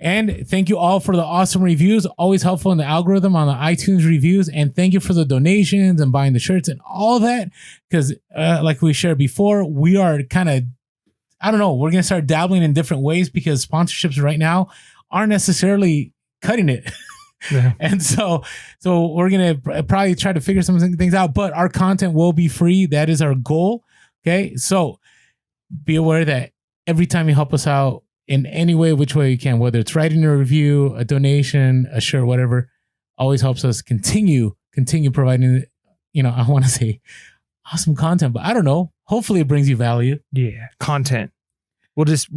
And thank you all for the awesome reviews. Always helpful in the algorithm on the iTunes reviews. And thank you for the donations and buying the shirts and all that. Because like we shared before, we are kind of... I don't know. We're going to start dabbling in different ways because sponsorships right now aren't necessarily cutting it. Yeah. And so we're going to probably try to figure some things out, but our content will be free. That is our goal. Okay. So be aware that every time you help us out in any way, which way you can, whether it's writing a review, a donation, a shirt, whatever, always helps us continue providing, I want to say awesome content, but I don't know. Hopefully it brings you value. Yeah. Content. We'll just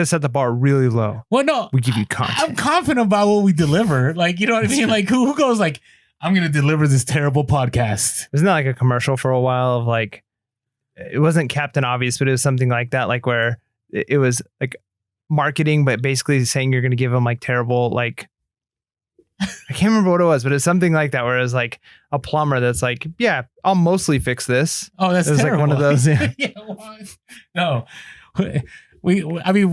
set the bar really low. Well, no. We give you content. I'm confident about what we deliver. Like, you know what I mean? Like who goes like, I'm going to deliver this terrible podcast. Isn't that like a commercial for a while of like, it wasn't Captain Obvious, but it was something like that. Like where it was like marketing, but basically saying you're going to give them like terrible, like, I can't remember what it was, but it's something like that where it was like a plumber that's like, yeah, I'll mostly fix this. Oh, that's terrible. Like one of those. Yeah. No, we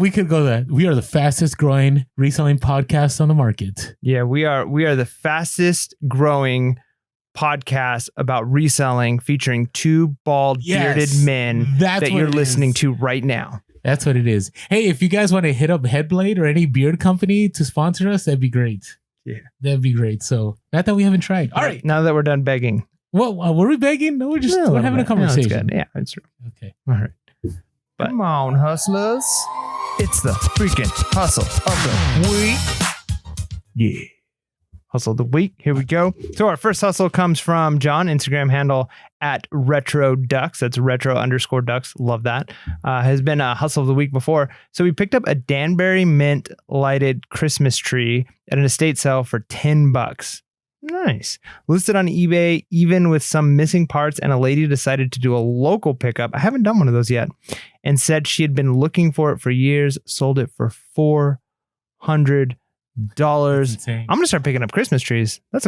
could go that. We are the fastest growing reselling podcast on the market. Yeah, we are the fastest growing podcast about reselling featuring two bald bearded men that you're listening to right now. That's what it is. Hey, if you guys want to hit up Headblade or any beard company to sponsor us, that'd be great. Yeah, that'd be great. So not that we haven't tried. All right. Now that we're done begging. Well, were we begging? No, we're having a conversation. No, it's good. Yeah, it's true. Okay. All right. But come on, hustlers. It's the freaking hustle of the week. Yeah. Hustle of the week. Here we go. So our first hustle comes from John, Instagram handle @RetroDucks. That's retro_ducks. Love that. Has been a hustle of the week before. So we picked up a Danbury mint lighted Christmas tree at an estate sale for $10. Nice. Listed on eBay, even with some missing parts, and a lady decided to do a local pickup. I haven't done one of those yet. And said she had been looking for it for years, sold it for $400. I'm gonna start picking up Christmas trees. That's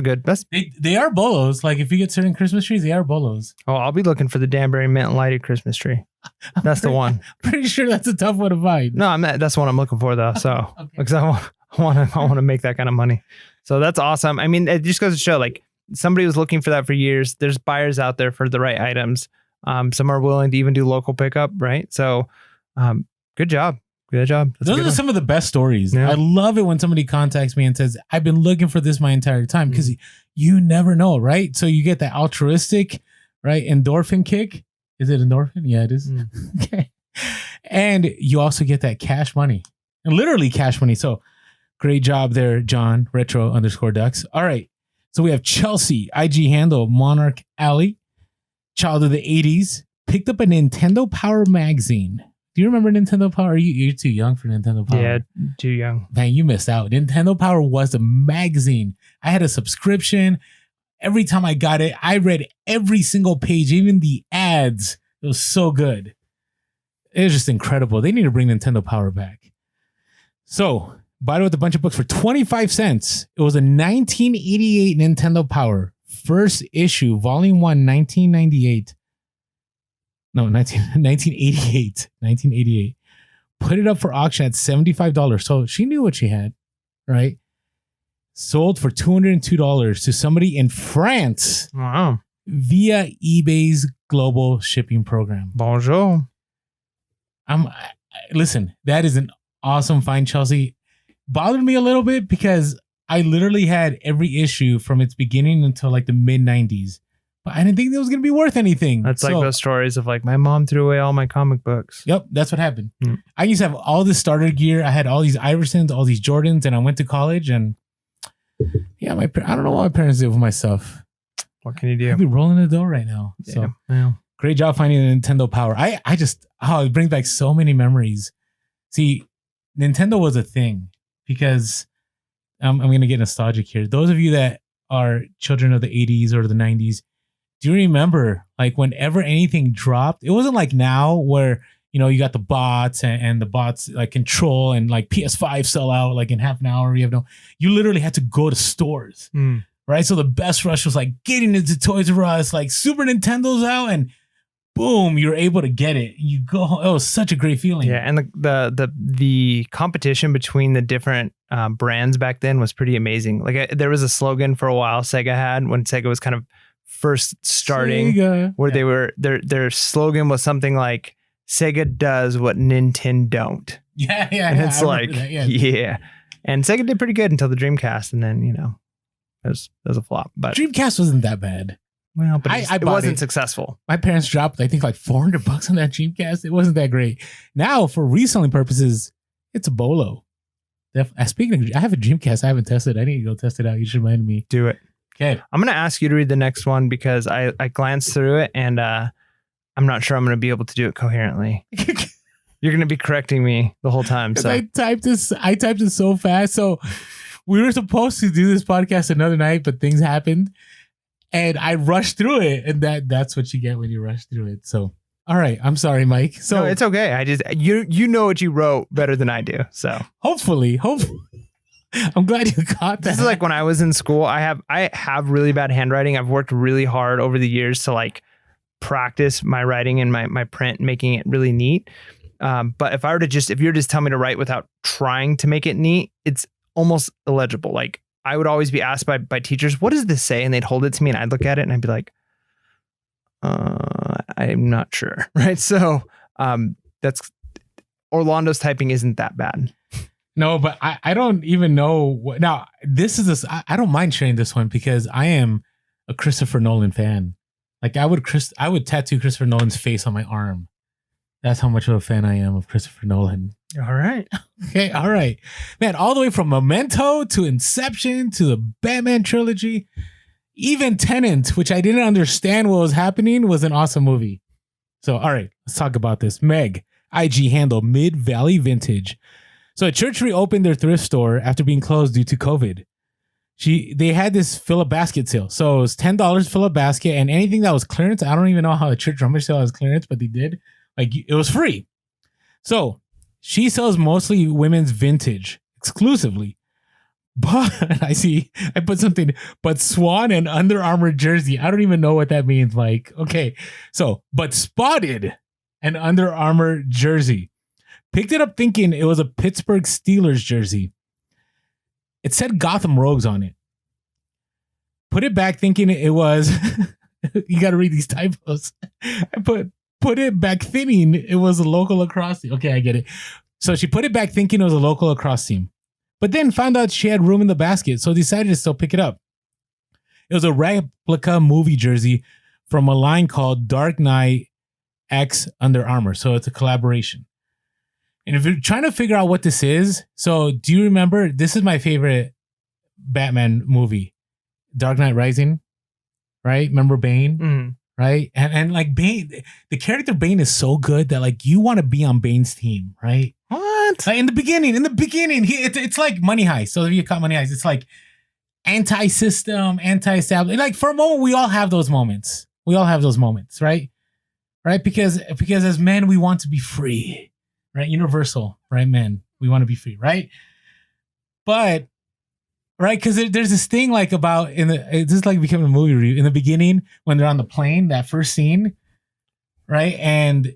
they are bolos. Like if you get certain Christmas trees, they are bolos. Oh, I'll be looking for the Danbury mint lighted Christmas tree. That's the one. Pretty sure that's a tough one to find. No, that's the one I'm looking for though. So because I want to make that kind of money. So that's awesome. I mean, it just goes to show like somebody was looking for that for years. There's buyers out there for the right items. Some are willing to even do local pickup, right? So good job. Good job. Those are some of the best stories. Yeah. I love it when somebody contacts me and says, I've been looking for this my entire time, because you never know, right? So you get that altruistic, right? Endorphin kick. Is it endorphin? Yeah, it is. Okay. And you also get that cash money, and literally cash money. So Great job there, John. Retro_ducks. All right. So we have Chelsea, IG handle, Monarch Alley, child of the 80s, picked up a Nintendo Power magazine. Do you remember Nintendo Power? You're too young for Nintendo Power. Yeah, too young. Man, you missed out. Nintendo Power was a magazine. I had a subscription. Every time I got it, I read every single page, even the ads. It was so good. It was just incredible. They need to bring Nintendo Power back. So, bought it with a bunch of books for 25 cents. It was a 1988 Nintendo Power. First issue, volume 1, 1998. No, 1988. 1988. Put it up for auction at $75. So she knew what she had, right? Sold for $202 to somebody in France. Wow. Via eBay's global shipping program. Bonjour. Listen, that is an awesome find, Chelsea. Bothered me a little bit because I literally had every issue from its beginning until like the mid 90s. But I didn't think it was going to be worth anything. That's like those stories of like my mom threw away all my comic books. Yep, that's what happened. Mm. I used to have all this starter gear. I had all these Iversons, all these Jordans, and I went to college and yeah, I don't know what my parents did with my stuff. What can you do? I'd be rolling the dough right now. Yeah. So Well. great job finding the Nintendo Power. It brings back so many memories. See, Nintendo was a thing because I'm going to get nostalgic here. Those of you that are children of the 80s or the 90s, do you remember like whenever anything dropped, it wasn't like now where, you know, you got the bots and the bots like control and like PS5 sell out like in half an hour. You literally had to go to stores, right? So the best rush was like getting into Toys R Us, like Super Nintendo's out and boom, you're able to get it. You go, it was such a great feeling. Yeah, and the competition between the different brands back then was pretty amazing. Like there was a slogan for a while Sega had when Sega was kind of first starting, where they were their slogan was something like Sega does what Nintendo don't. Yeah. And it's like, yeah. And Sega did pretty good until the Dreamcast, and then, you know, it was a flop. But Dreamcast wasn't that bad. Well, but it wasn't successful. My parents dropped, I think, like $400 on that Dreamcast. It wasn't that great. Now, for reselling purposes, it's a bolo. Speaking of, I have a Dreamcast I haven't tested. I need to go test it out. You should remind me. Do it. Okay. I'm going to ask you to read the next one because I glanced through it and I'm not sure I'm going to be able to do it coherently. You're going to be correcting me the whole time. So I typed it so fast. So we were supposed to do this podcast another night, but things happened and I rushed through it. And that's what you get when you rush through it. So, all right. I'm sorry, Mike. So no, it's okay. I just, you know what you wrote better than I do. So hopefully. I'm glad you caught that. This is like when I was in school. I have really bad handwriting. I've worked really hard over the years to like practice my writing and my print, making it really neat. But if you're just telling me to write without trying to make it neat, it's almost illegible. Like I would always be asked by teachers, what does this say? And they'd hold it to me and I'd look at it and I'd be like, I'm not sure. Right. So that's Orlando's typing isn't that bad. No, but I don't even know what. Now, I don't mind sharing this one because I am a Christopher Nolan fan. Like I would tattoo Christopher Nolan's face on my arm. That's how much of a fan I am of Christopher Nolan. All right. Okay. All right. Man, all the way from Memento to Inception to the Batman trilogy, even Tenet, which I didn't understand what was happening, was an awesome movie. So, all right, let's talk about this. Meg, IG handle Mid Valley Vintage. So a church reopened their thrift store after being closed due to COVID. They had this fill a basket sale. So it was $10 fill a basket and anything that was clearance. I don't even know how a church rummage sale was clearance, but they did. Like it was free. So she sells mostly women's vintage exclusively. But I put something, but Swan and Under Armour jersey. I don't even know what that means, Mike. Okay. So, but spotted an Under Armour jersey. Picked it up thinking it was a Pittsburgh Steelers jersey. It said Gotham Rogues on it. Put it back thinking it was... you got to read these typos. I put it back thinking it was a local lacrosse team. Okay, I get it. So she put it back thinking it was a local lacrosse team. But then found out she had room in the basket, so decided to still pick it up. It was a replica movie jersey from a line called Dark Knight X Under Armour. So it's a collaboration. And if you're trying to figure out what this is, so do you remember? This is my favorite Batman movie, Dark Knight Rising, right? Remember Bane, right? And like Bane, the character Bane is so good that like you want to be on Bane's team, right? What? Like in the beginning, it's like Money Heist. So if you caught Money Heist, it's like anti-system, anti-establishment. Like for a moment, we all have those moments. Right? Right? Because as men, we want to be free, right? Universal, right? Men, we want to be free, right? But right, because there's this thing like about this is like becoming a movie review in the beginning when they're on the plane, that first scene, right? And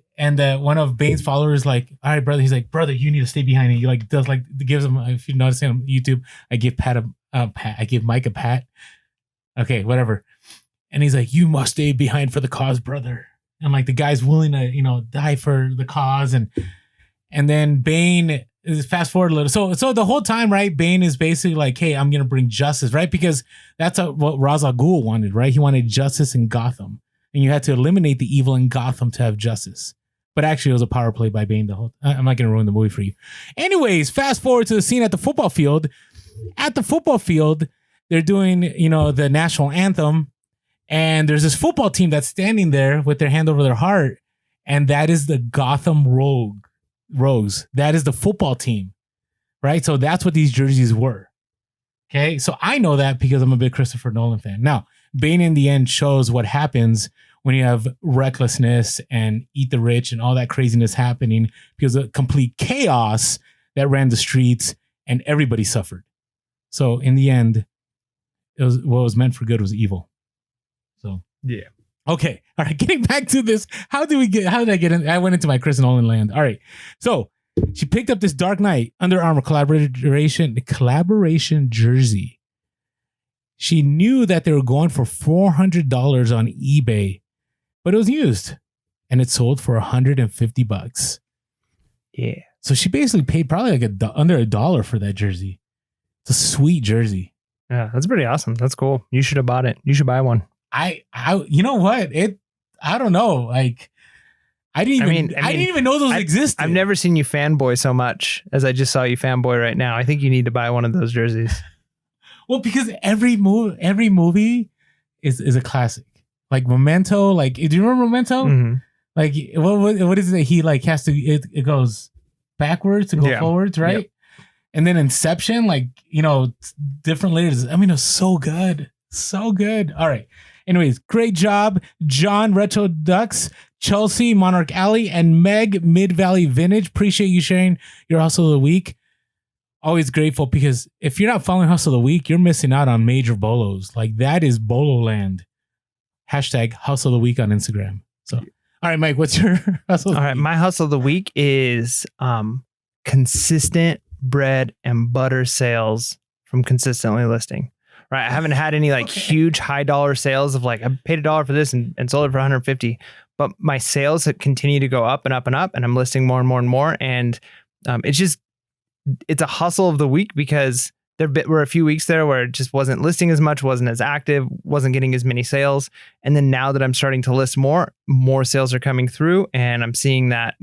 one of Bane's followers like, all right, brother. He's like, brother, you need to stay behind. And he like does like gives him. If you notice on YouTube, I give I give Mike a pat. Okay, whatever. And he's like, you must stay behind for the cause, brother. And like the guy's willing to die for the cause, and then Bane is fast forward a little. So the whole time, right? Bane is basically like, hey, I'm gonna bring justice, right? Because that's what Ra's al Ghul wanted, right? He wanted justice in Gotham. And you had to eliminate the evil in Gotham to have justice. But actually, it was a power play by Bane. I'm not going to ruin the movie for you. Anyways, fast forward to the scene at the football field. At the football field, they're doing, the national anthem. And there's this football team that's standing there with their hand over their heart. And that is the Gotham Rogues. That is the football team, right? So that's what these jerseys were. Okay, so I know that because I'm a big Christopher Nolan fan. Now, Bane in the end shows what happens when you have recklessness and eat the rich and all that craziness happening because of complete chaos that ran the streets and everybody suffered. So in the end, it was what was meant for good was evil. So yeah. Okay. All right. Getting back to this, how did I get in? I went into my Chris Nolan land. All right. So she picked up this Dark Knight Under Armour collaboration jersey. She knew that they were going for $400 on eBay, but it was used and it sold for $150. Yeah. So she basically paid probably like under $1 for that jersey. It's a sweet jersey. Yeah, that's pretty awesome. That's cool. You should have bought it. You should buy one. I you know what? I don't know. Like I didn't even know those existed. I've never seen you fanboy so much as I just saw you fanboy right now. I think you need to buy one of those jerseys. Well, because every movie is a classic. Like Memento, like do you remember Memento? Mm-hmm. Like what is it? He like has to it goes backwards to go forwards, right? Yep. And then Inception, like different layers. I mean, it was so good. So good. All right. Anyways, great job, John Retro Ducks, Chelsea Monarch Alley, and Meg Mid Valley Vintage. Appreciate you sharing your hustle of the week. Always grateful because if you're not following Hustle of the Week, you're missing out on major bolos. Like that is bolo land. Hashtag Hustle of the Week on Instagram. So, all right, Mike, what's your hustle? All right, my hustle of the week is consistent bread and butter sales from consistently listing. Right, I haven't had any huge high dollar sales of like I paid $1 for this and sold it for 150, but my sales have continued to go up and up and up, and I'm listing more and more and more, and it's a hustle of the week because there were a few weeks there where it just wasn't listing as much, wasn't as active, wasn't getting as many sales, and then now that I'm starting to list more sales are coming through, and I'm seeing that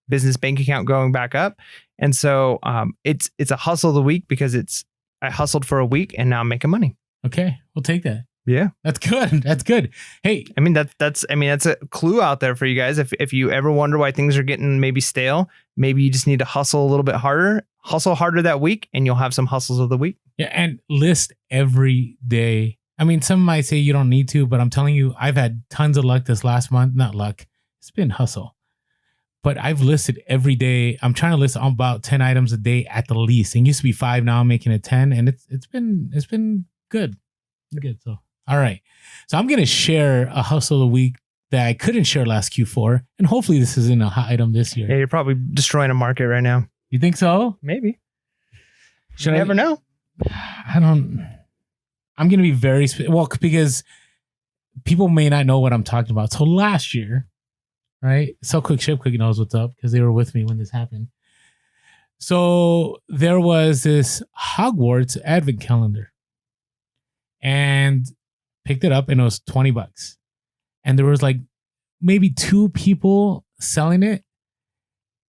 business bank account going back up, and so it's a hustle of the week because I hustled for a week and now I'm making money. Okay, we'll take that. Yeah, that's good. That's good. Hey, I mean that's a clue out there for you guys. If you ever wonder why things are getting maybe stale, maybe you just need to hustle a little bit harder. Hustle harder that week, and you'll have some hustles of the week. Yeah, and list every day. I mean, some might say you don't need to, but I'm telling you, I've had tons of luck this last month. Not luck, it's been hustle. But I've listed every day. I'm trying to list about 10 items a day at the least. It used to be 5, now I'm making it 10, and it's been good. Good. So all right. So I'm gonna share a hustle of the week that I couldn't share last Q4, and hopefully this isn't a hot item this year. Yeah, you're probably destroying a market right now. You think so? Maybe. You never know. I'm gonna be very because people may not know what I'm talking about. So last year, right? So Quick Ship Quick knows what's up because they were with me when this happened. So there was this Hogwarts advent calendar, and picked it up, and it was $20, and there was like maybe 2 people selling it,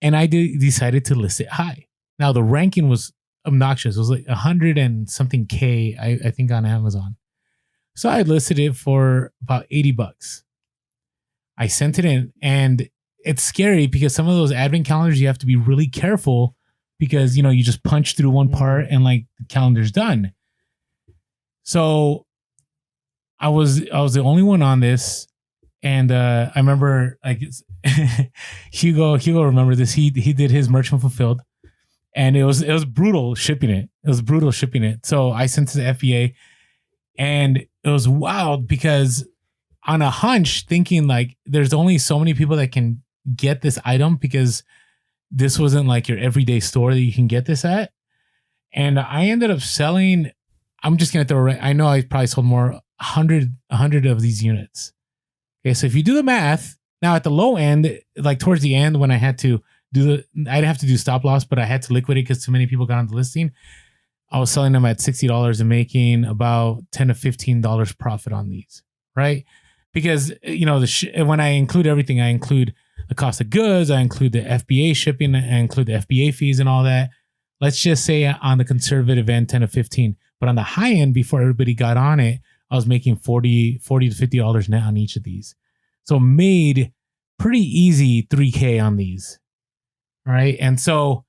And I decided to list it high. Now the ranking was obnoxious. It was like 100 and something K, I think, on Amazon. So I listed it for about $80. I sent it in, and it's scary because some of those advent calendars, you have to be really careful because, you know, you just punch through one part and like the calendar's done. So I was the only one on this. And I remember like Hugo remember this. He did his merchant fulfilled, and it was brutal shipping it. So I sent to the FBA, and it was wild because on a hunch, thinking like there's only so many people that can get this item because this wasn't like your everyday store that you can get this at. And I ended up selling, I'm just going to throw, I know I probably sold more, 100 of these units. Okay, so if you do the math, now at the low end, like towards the end when I had to I'd have to do stop loss, but I had to liquidate because too many people got on the listing. I was selling them at $60 and making about $10 to $15 profit on these, right? Because, you know, when I include everything, I include the cost of goods, I include the FBA shipping, I include the FBA fees and all that. Let's just say on the conservative end, 10 to 15. But on the high end, before everybody got on it, I was making $40 to $50 net on each of these. So made pretty easy $3K on these. All right. And so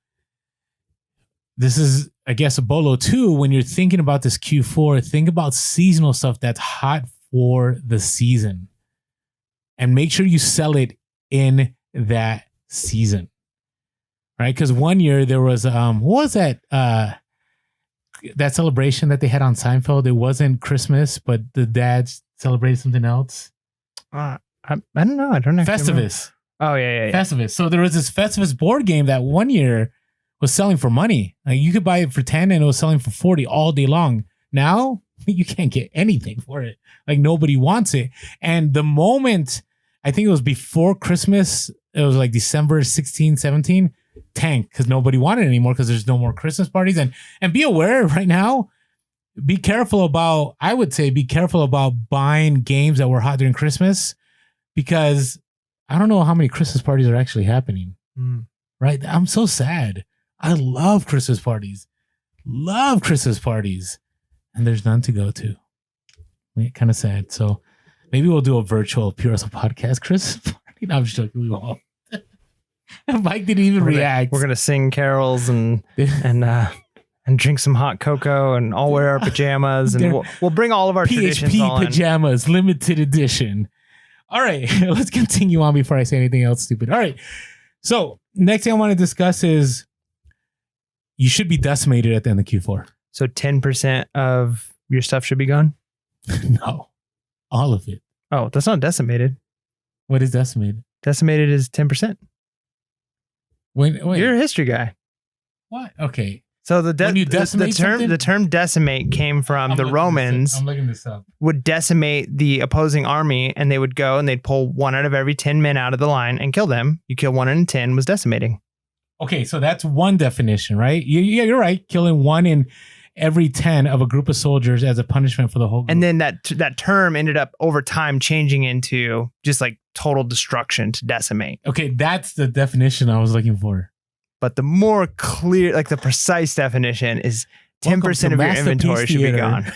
this is, I guess, a bolo too. When you're thinking about this Q4, think about seasonal stuff that's hot for the season and make sure you sell it in that season. Right. Because one year there was, what was that? That celebration that they had on Seinfeld. It wasn't Christmas, but the dads celebrated something else. I don't know. I don't know. Festivus. Oh, yeah. Festivus. So there was this Festivus board game that one year was selling for money. Like you could buy it for 10 and it was selling for 40 all day long. Now you can't get anything for it. Like nobody wants it. And the moment, I think it was before Christmas, it was like December 16, 17, tanked because nobody wanted it anymore because there's no more Christmas parties. And be aware right now, be careful about buying games that were hot during Christmas because I don't know how many Christmas parties are actually happening. Right? I'm so sad. I love Christmas parties. And there's none to go to. Kind of sad. So maybe we'll do a virtual Pure Hustle podcast Christmas party. No, I'm just joking. We won't. Mike didn't even react. We're gonna sing carols and drink some hot cocoa and all wear our pajamas and we'll bring all of our traditions PHP pajamas, limited edition. All right, let's continue on before I say anything else stupid. All right, so next thing I want to discuss is you should be decimated at the end of Q4. So 10% of your stuff should be gone? No, all of it. Oh, that's not decimated. What is decimated? Decimated is 10%. Wait. You're a history guy. What? Okay. So the term decimate came from the Romans. I'm looking this up. Would decimate the opposing army, and they would go and they'd pull 1 out of every 10 men out of the line and kill them. You kill 1 in 10 was decimating. Okay, so that's one definition, right? Yeah, you're right. Killing 1 in every 10 of a group of soldiers as a punishment for the whole group. And then that term ended up over time changing into just like total destruction to decimate. Okay, that's the definition I was looking for. But the more clear, like the precise definition is 10% of your inventory should be gone.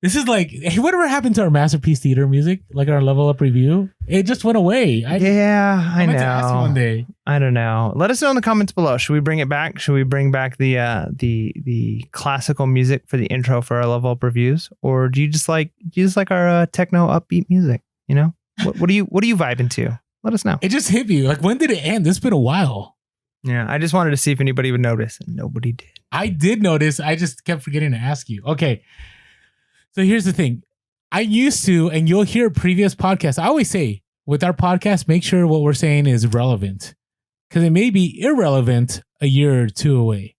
This is like, hey, whatever happened to our Masterpiece Theater music? Like our Level Up review? It just went away. I know. To ask you one day. I don't know. Let us know in the comments below. Should we bring it back? Should we bring back the classical music for the intro for our Level Up reviews? Or do you just like our techno upbeat music? You know? What are you vibing to? Let us know. It just hit me. Like, when did it end? It's been a while. Yeah, I just wanted to see if anybody would notice, and nobody did. I did notice. I just kept forgetting to ask you. Okay. So here's the thing. I used to, and you'll hear previous podcasts, I always say, with our podcast, make sure what we're saying is relevant. Because it may be irrelevant a year or two away.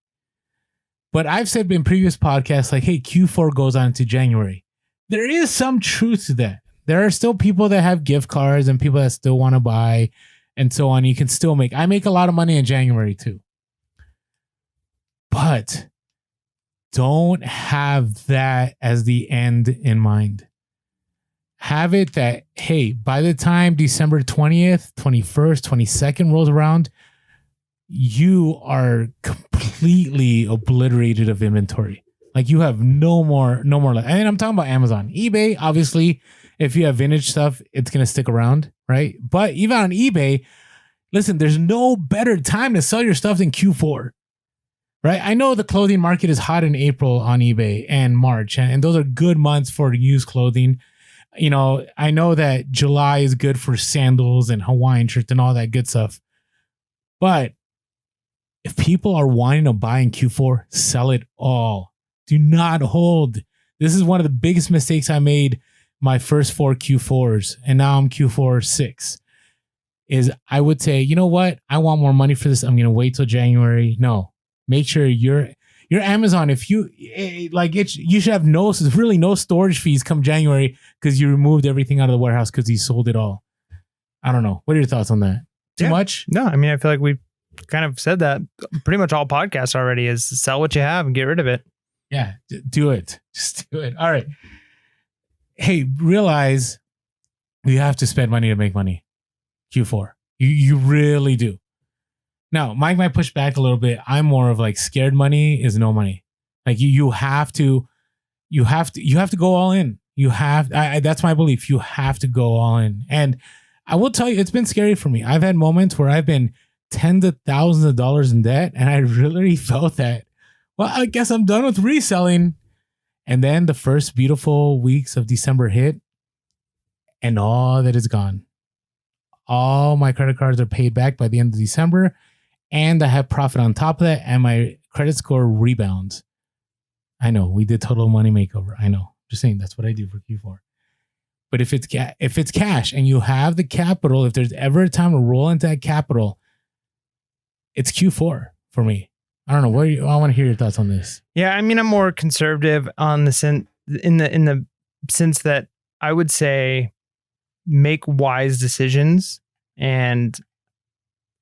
But I've said in previous podcasts, like, hey, Q4 goes on to January. There is some truth to that. There are still people that have gift cards and people that still want to buy and so on. You can still I make a lot of money in January too. But don't have that as the end in mind. have it that, hey, by the time December 20th, 21st, 22nd rolls around, you are completely obliterated of inventory. Like you have no more. And I'm talking about Amazon. eBay, obviously, if you have vintage stuff, it's going to stick around, right? But even on eBay, listen, there's no better time to sell your stuff than Q4, right? I know the clothing market is hot in April on eBay and March, and those are good months for used clothing. You know, I know that July is good for sandals and Hawaiian shirts and all that good stuff. But if people are wanting to buy in Q4, sell it all. Do not hold. This is one of the biggest mistakes I made my first 4 Q4s, and now I'm Q4 6, is I would say, you know what? I want more money for this. I'm going to wait till January. No, make sure your Amazon, if you like it, you should have no storage fees come January because you removed everything out of the warehouse because you sold it all. I don't know. What are your thoughts on that? Too much? No, I mean, I feel like we kind of said that pretty much all podcasts already is sell what you have and get rid of it. Yeah, do it. Just do it. All right. Hey, realize you have to spend money to make money. Q4. You really do. Now, Mike might push back a little bit. I'm more of like scared money is no money. Like you have to go all in. That's my belief. You have to go all in. And I will tell you, it's been scary for me. I've had moments where I've been tens of thousands of dollars in debt, and I really felt that, well, I guess I'm done with reselling. And then the first beautiful weeks of December hit, and all that is gone. All my credit cards are paid back by the end of December, and I have profit on top of that, and my credit score rebounds. I know we did total money makeover. I know, just saying that's what I do for Q4. But if it's cash and you have the capital, if there's ever a time to roll into that capital, it's Q4 for me. I don't know. I want to hear your thoughts on this. Yeah, I mean, I'm more conservative on the in the sense that I would say make wise decisions, and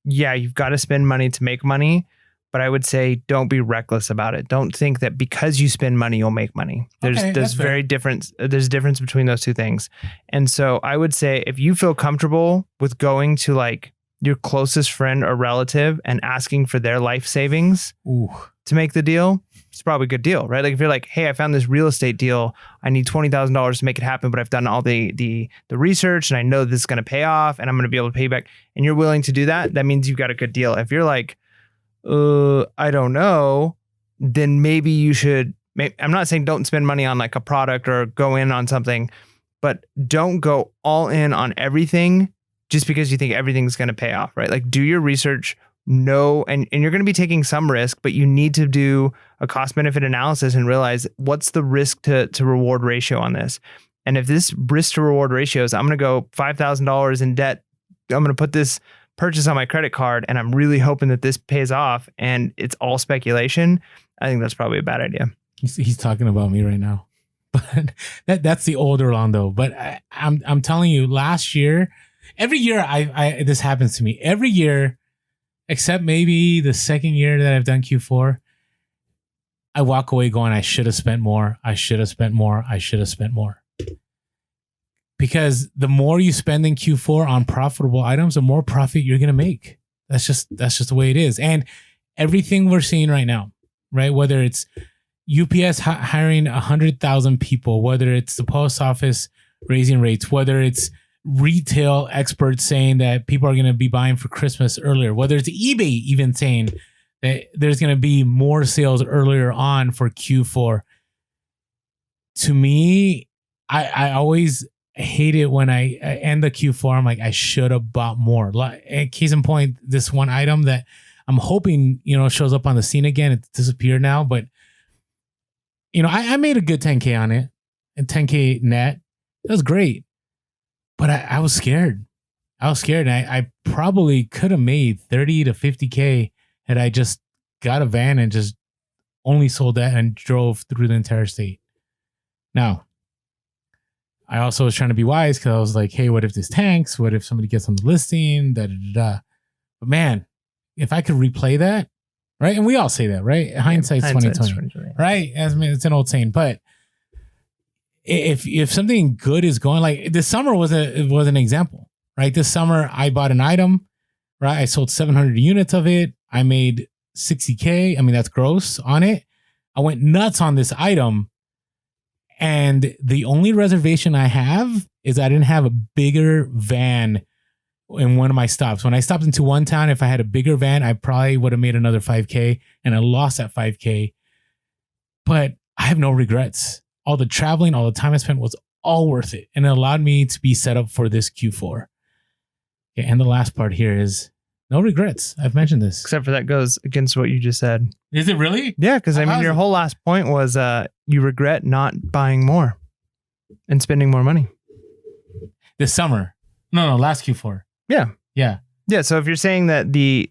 yeah, you've got to spend money to make money, but I would say don't be reckless about it. Don't think that because you spend money you'll make money. There's a difference between those two things. And so I would say if you feel comfortable with going to like your closest friend or relative and asking for their life savings to make the deal, it's probably a good deal, right? Like if you're like, hey, I found this real estate deal, I need $20,000 to make it happen, but I've done all the research and I know this is going to pay off and I'm going to be able to pay back, and you're willing to do that, that means you've got a good deal. If you're like, I don't know, then maybe you should, I'm not saying don't spend money on like a product or go in on something, but don't go all in on everything just because you think everything's going to pay off, right? Like do your research, know, and you're going to be taking some risk, but you need to do a cost benefit analysis and realize what's the risk to reward ratio on this. And if this risk to reward ratio is, I'm going to go $5,000 in debt, I'm going to put this purchase on my credit card and I'm really hoping that this pays off and it's all speculation, I think that's probably a bad idea. He's talking about me right now, but that's the old Orlando. But I'm telling you, last year, every year I this happens to me every year, except maybe the second year that I've done Q4. I walk away going, I should have spent more. I should have spent more. I should have spent more. Because the more you spend in Q4 on profitable items, the more profit you're going to make. That's just the way it is. And everything we're seeing right now, right? Whether it's UPS hiring 100,000 people, whether it's the post office raising rates, whether it's retail experts saying that people are going to be buying for Christmas earlier, whether it's eBay even saying that there's going to be more sales earlier on for Q4. To me, I always hate it when I end the Q4. I'm like, I should have bought more. Like, case in point, this one item that I'm hoping, shows up on the scene again. It's disappeared now, but I made a good 10K on it and 10K net. It was great. But I was scared. I probably could have made 30 to 50K had I just got a van and just only sold that and drove through the entire state. Now, I also was trying to be wise because I was like, hey, what if this tanks? What if somebody gets on the listing? Da, da, da, da. But man, if I could replay that, right? And we all say that, right? Hindsight's 2020, right? It's an old saying, but if something good is going, like this summer was an example, right? This summer I bought an item, right? I sold 700 units of it. I made $60K. I mean, that's gross on it. I went nuts on this item. And the only reservation I have is I didn't have a bigger van in one of my stops. When I stopped into one town, if I had a bigger van, I probably would have made another 5K, and I lost that 5K. But I have no regrets. All the traveling, all the time I spent was all worth it. And it allowed me to be set up for this Q4. Okay, and the last part here is no regrets. I've mentioned this. Except for that goes against what you just said. Is it really? Yeah, because I mean, your whole last point was you regret not buying more and spending more money. This summer. No, last Q4. Yeah. Yeah. Yeah. So if you're saying that the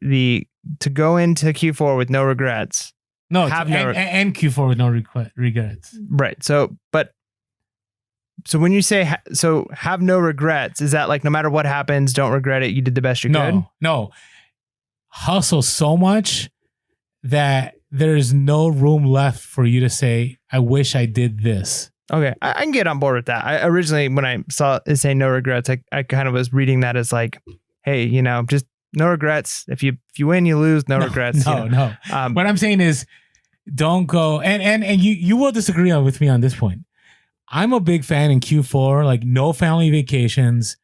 to go into Q4 with no regrets. No, and Q4 with no regrets. Right. So when you say have no regrets, is that like no matter what happens, don't regret it? You did the best you could? No. Hustle so much that there's no room left for you to say, I wish I did this. Okay. I can get on board with that. I originally, when I saw it say no regrets, I kind of was reading that as like, hey, just no regrets. If you win, you lose. No regrets. No. What I'm saying is don't go. And you will disagree with me on this point. I'm a big fan in Q4, like no family vacations,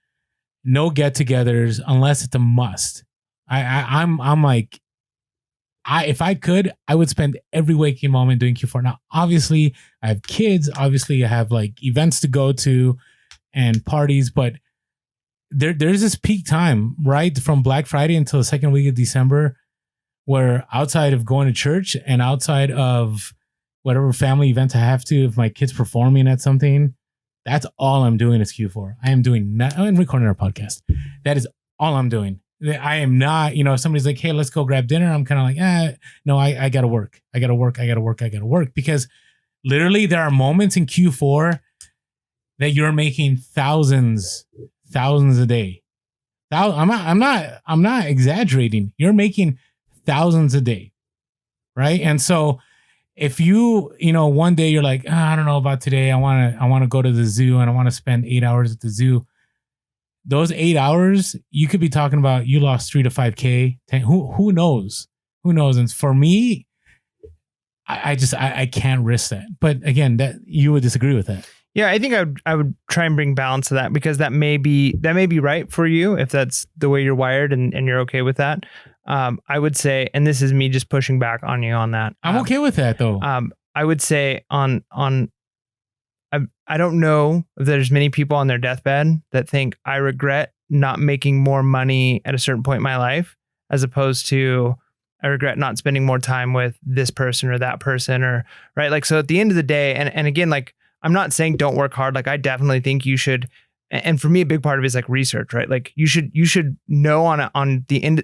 no get-togethers unless it's a must. I'm like, if I could, I would spend every waking moment doing Q4. Now, obviously, I have kids. Obviously, I have like events to go to and parties, but there's this peak time, right? From Black Friday until the second week of December, where outside of going to church and outside of whatever family event I have to, if my kid's performing at something, that's all I'm doing is Q4. I am doing I'm recording our podcast. That is all I'm doing. I am not, if somebody's like, hey, let's go grab dinner. I'm kind of like, no, I got to work. I got to work. Because literally there are moments in Q4 that you're making thousands a day. I'm not exaggerating. You're making thousands a day. Right. And so if you, one day you're like, I don't know about today. I want to go to the zoo and I want to spend 8 hours at the zoo. Those 8 hours, you could be talking about you lost 3 to 5K. Who knows? And for me, I can't risk that. But again, that you would disagree with that. Yeah, I think I would try and bring balance to that, because that may be right for you if that's the way you're wired and you're okay with that. I would say, and this is me just pushing back on you on that. I'm okay with that though. I would say I don't know if there's many people on their deathbed that think I regret not making more money at a certain point in my life, as opposed to I regret not spending more time with this person or that person, or right. Like, so at the end of the day, and again, like, I'm not saying don't work hard. Like, I definitely think you should. And for me, a big part of it is like research, right? Like you should know at the end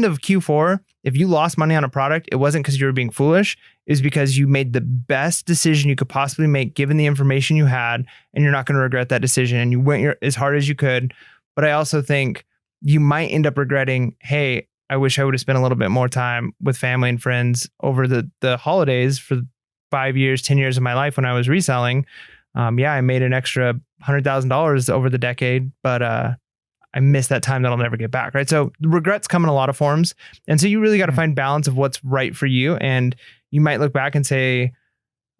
of Q4, if you lost money on a product, it wasn't because you were being foolish. It was because you made the best decision you could possibly make given the information you had, and you're not going to regret that decision. And you went as hard as you could. But I also think you might end up regretting, hey, I wish I would have spent a little bit more time with family and friends over the holidays for 5 years, 10 years of my life when I was reselling. I made an extra $100,000 over the decade, but I missed that time that I'll never get back, right? So regrets come in a lot of forms. And so you really got to find balance of what's right for you. And you might look back and say,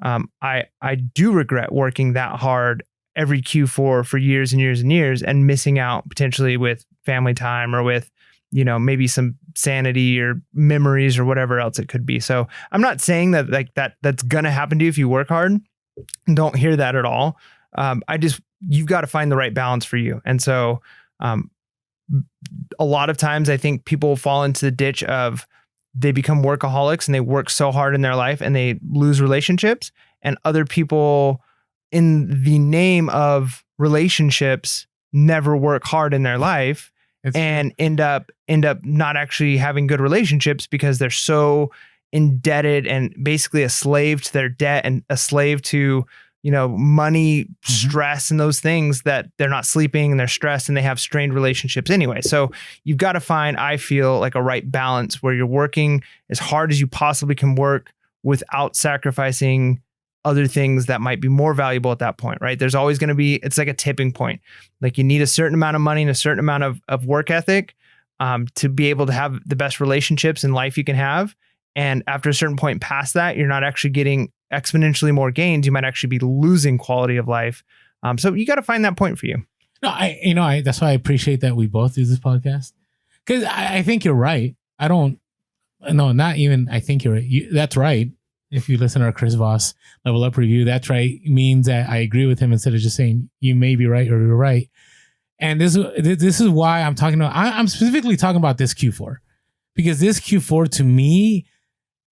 I do regret working that hard every Q4 for years and years and years and missing out potentially with family time or with, maybe some sanity or memories or whatever else it could be. So I'm not saying that that's going to happen to you if you work hard. Don't hear that at all. You've got to find the right balance for you. And so a lot of times I think people fall into the ditch of they become workaholics and they work so hard in their life and they lose relationships, and other people in the name of relationships never work hard in their life and end up not actually having good relationships because they're so indebted and basically a slave to their debt and a slave to, money, stress, and those things that they're not sleeping and they're stressed and they have strained relationships anyway. So you've got to find, I feel like, a right balance where you're working as hard as you possibly can work without sacrificing other things that might be more valuable at that point, right? There's always going to be, it's like a tipping point. Like you need a certain amount of money and a certain amount of work ethic to be able to have the best relationships in life you can have. And after a certain point past that, you're not actually getting exponentially more gains. You might actually be losing quality of life. So you got to find that point for you. No, that's why I appreciate that we both do this podcast. Because I think you're right. I think you're right. That's right. If you listen to our Chris Voss Level Up review, that's right. It means that I agree with him instead of just saying you may be right or you're right. And this is why I'm talking about, I'm specifically talking about this Q4. Because this Q4 to me,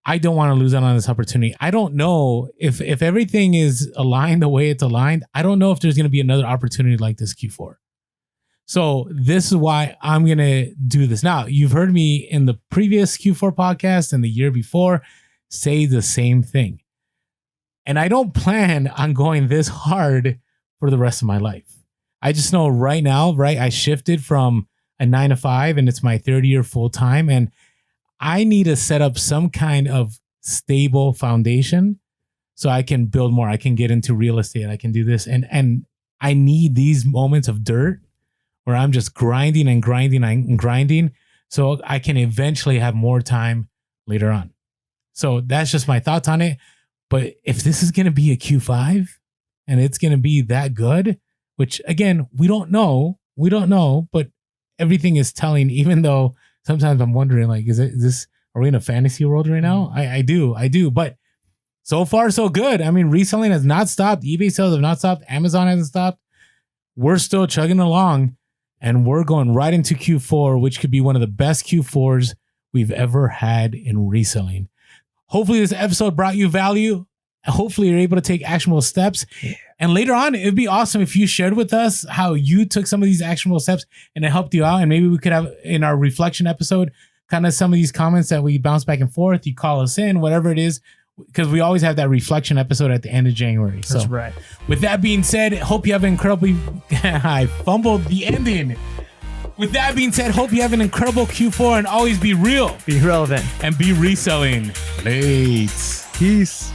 I don't want to lose out on this opportunity. I don't know if everything is aligned the way it's aligned. I don't know if there's going to be another opportunity like this Q4. So this is why I'm going to do this. Now, you've heard me in the previous Q4 podcast and the year before say the same thing. And I don't plan on going this hard for the rest of my life. I just know right now, right? I shifted from a 9-to-5 and it's my third year full time. And I need to set up some kind of stable foundation so I can build more. I can get into real estate. I can do this. And I need these moments of dirt where I'm just grinding and grinding and grinding so I can eventually have more time later on. So that's just my thoughts on it. But if this is going to be a Q5 and it's going to be that good, which again, we don't know, but everything is telling, even though sometimes I'm wondering, like, are we in a fantasy world right now? I do. But so far, so good. I mean, reselling has not stopped. eBay sales have not stopped. Amazon hasn't stopped. We're still chugging along and we're going right into Q4, which could be one of the best Q4s we've ever had in reselling. Hopefully this episode brought you value. Hopefully you're able to take actionable steps. Yeah. And later on, it'd be awesome if you shared with us how you took some of these actionable steps and it helped you out. And maybe we could have in our reflection episode, kind of some of these comments that we bounce back and forth. You call us in, whatever it is, because we always have that reflection episode at the end of January. That's so, right. With that being said, hope you have an incredibly, I fumbled the ending. With that being said, hope you have an incredible Q4 and always be real. Be relevant. And be reselling. Late. Peace.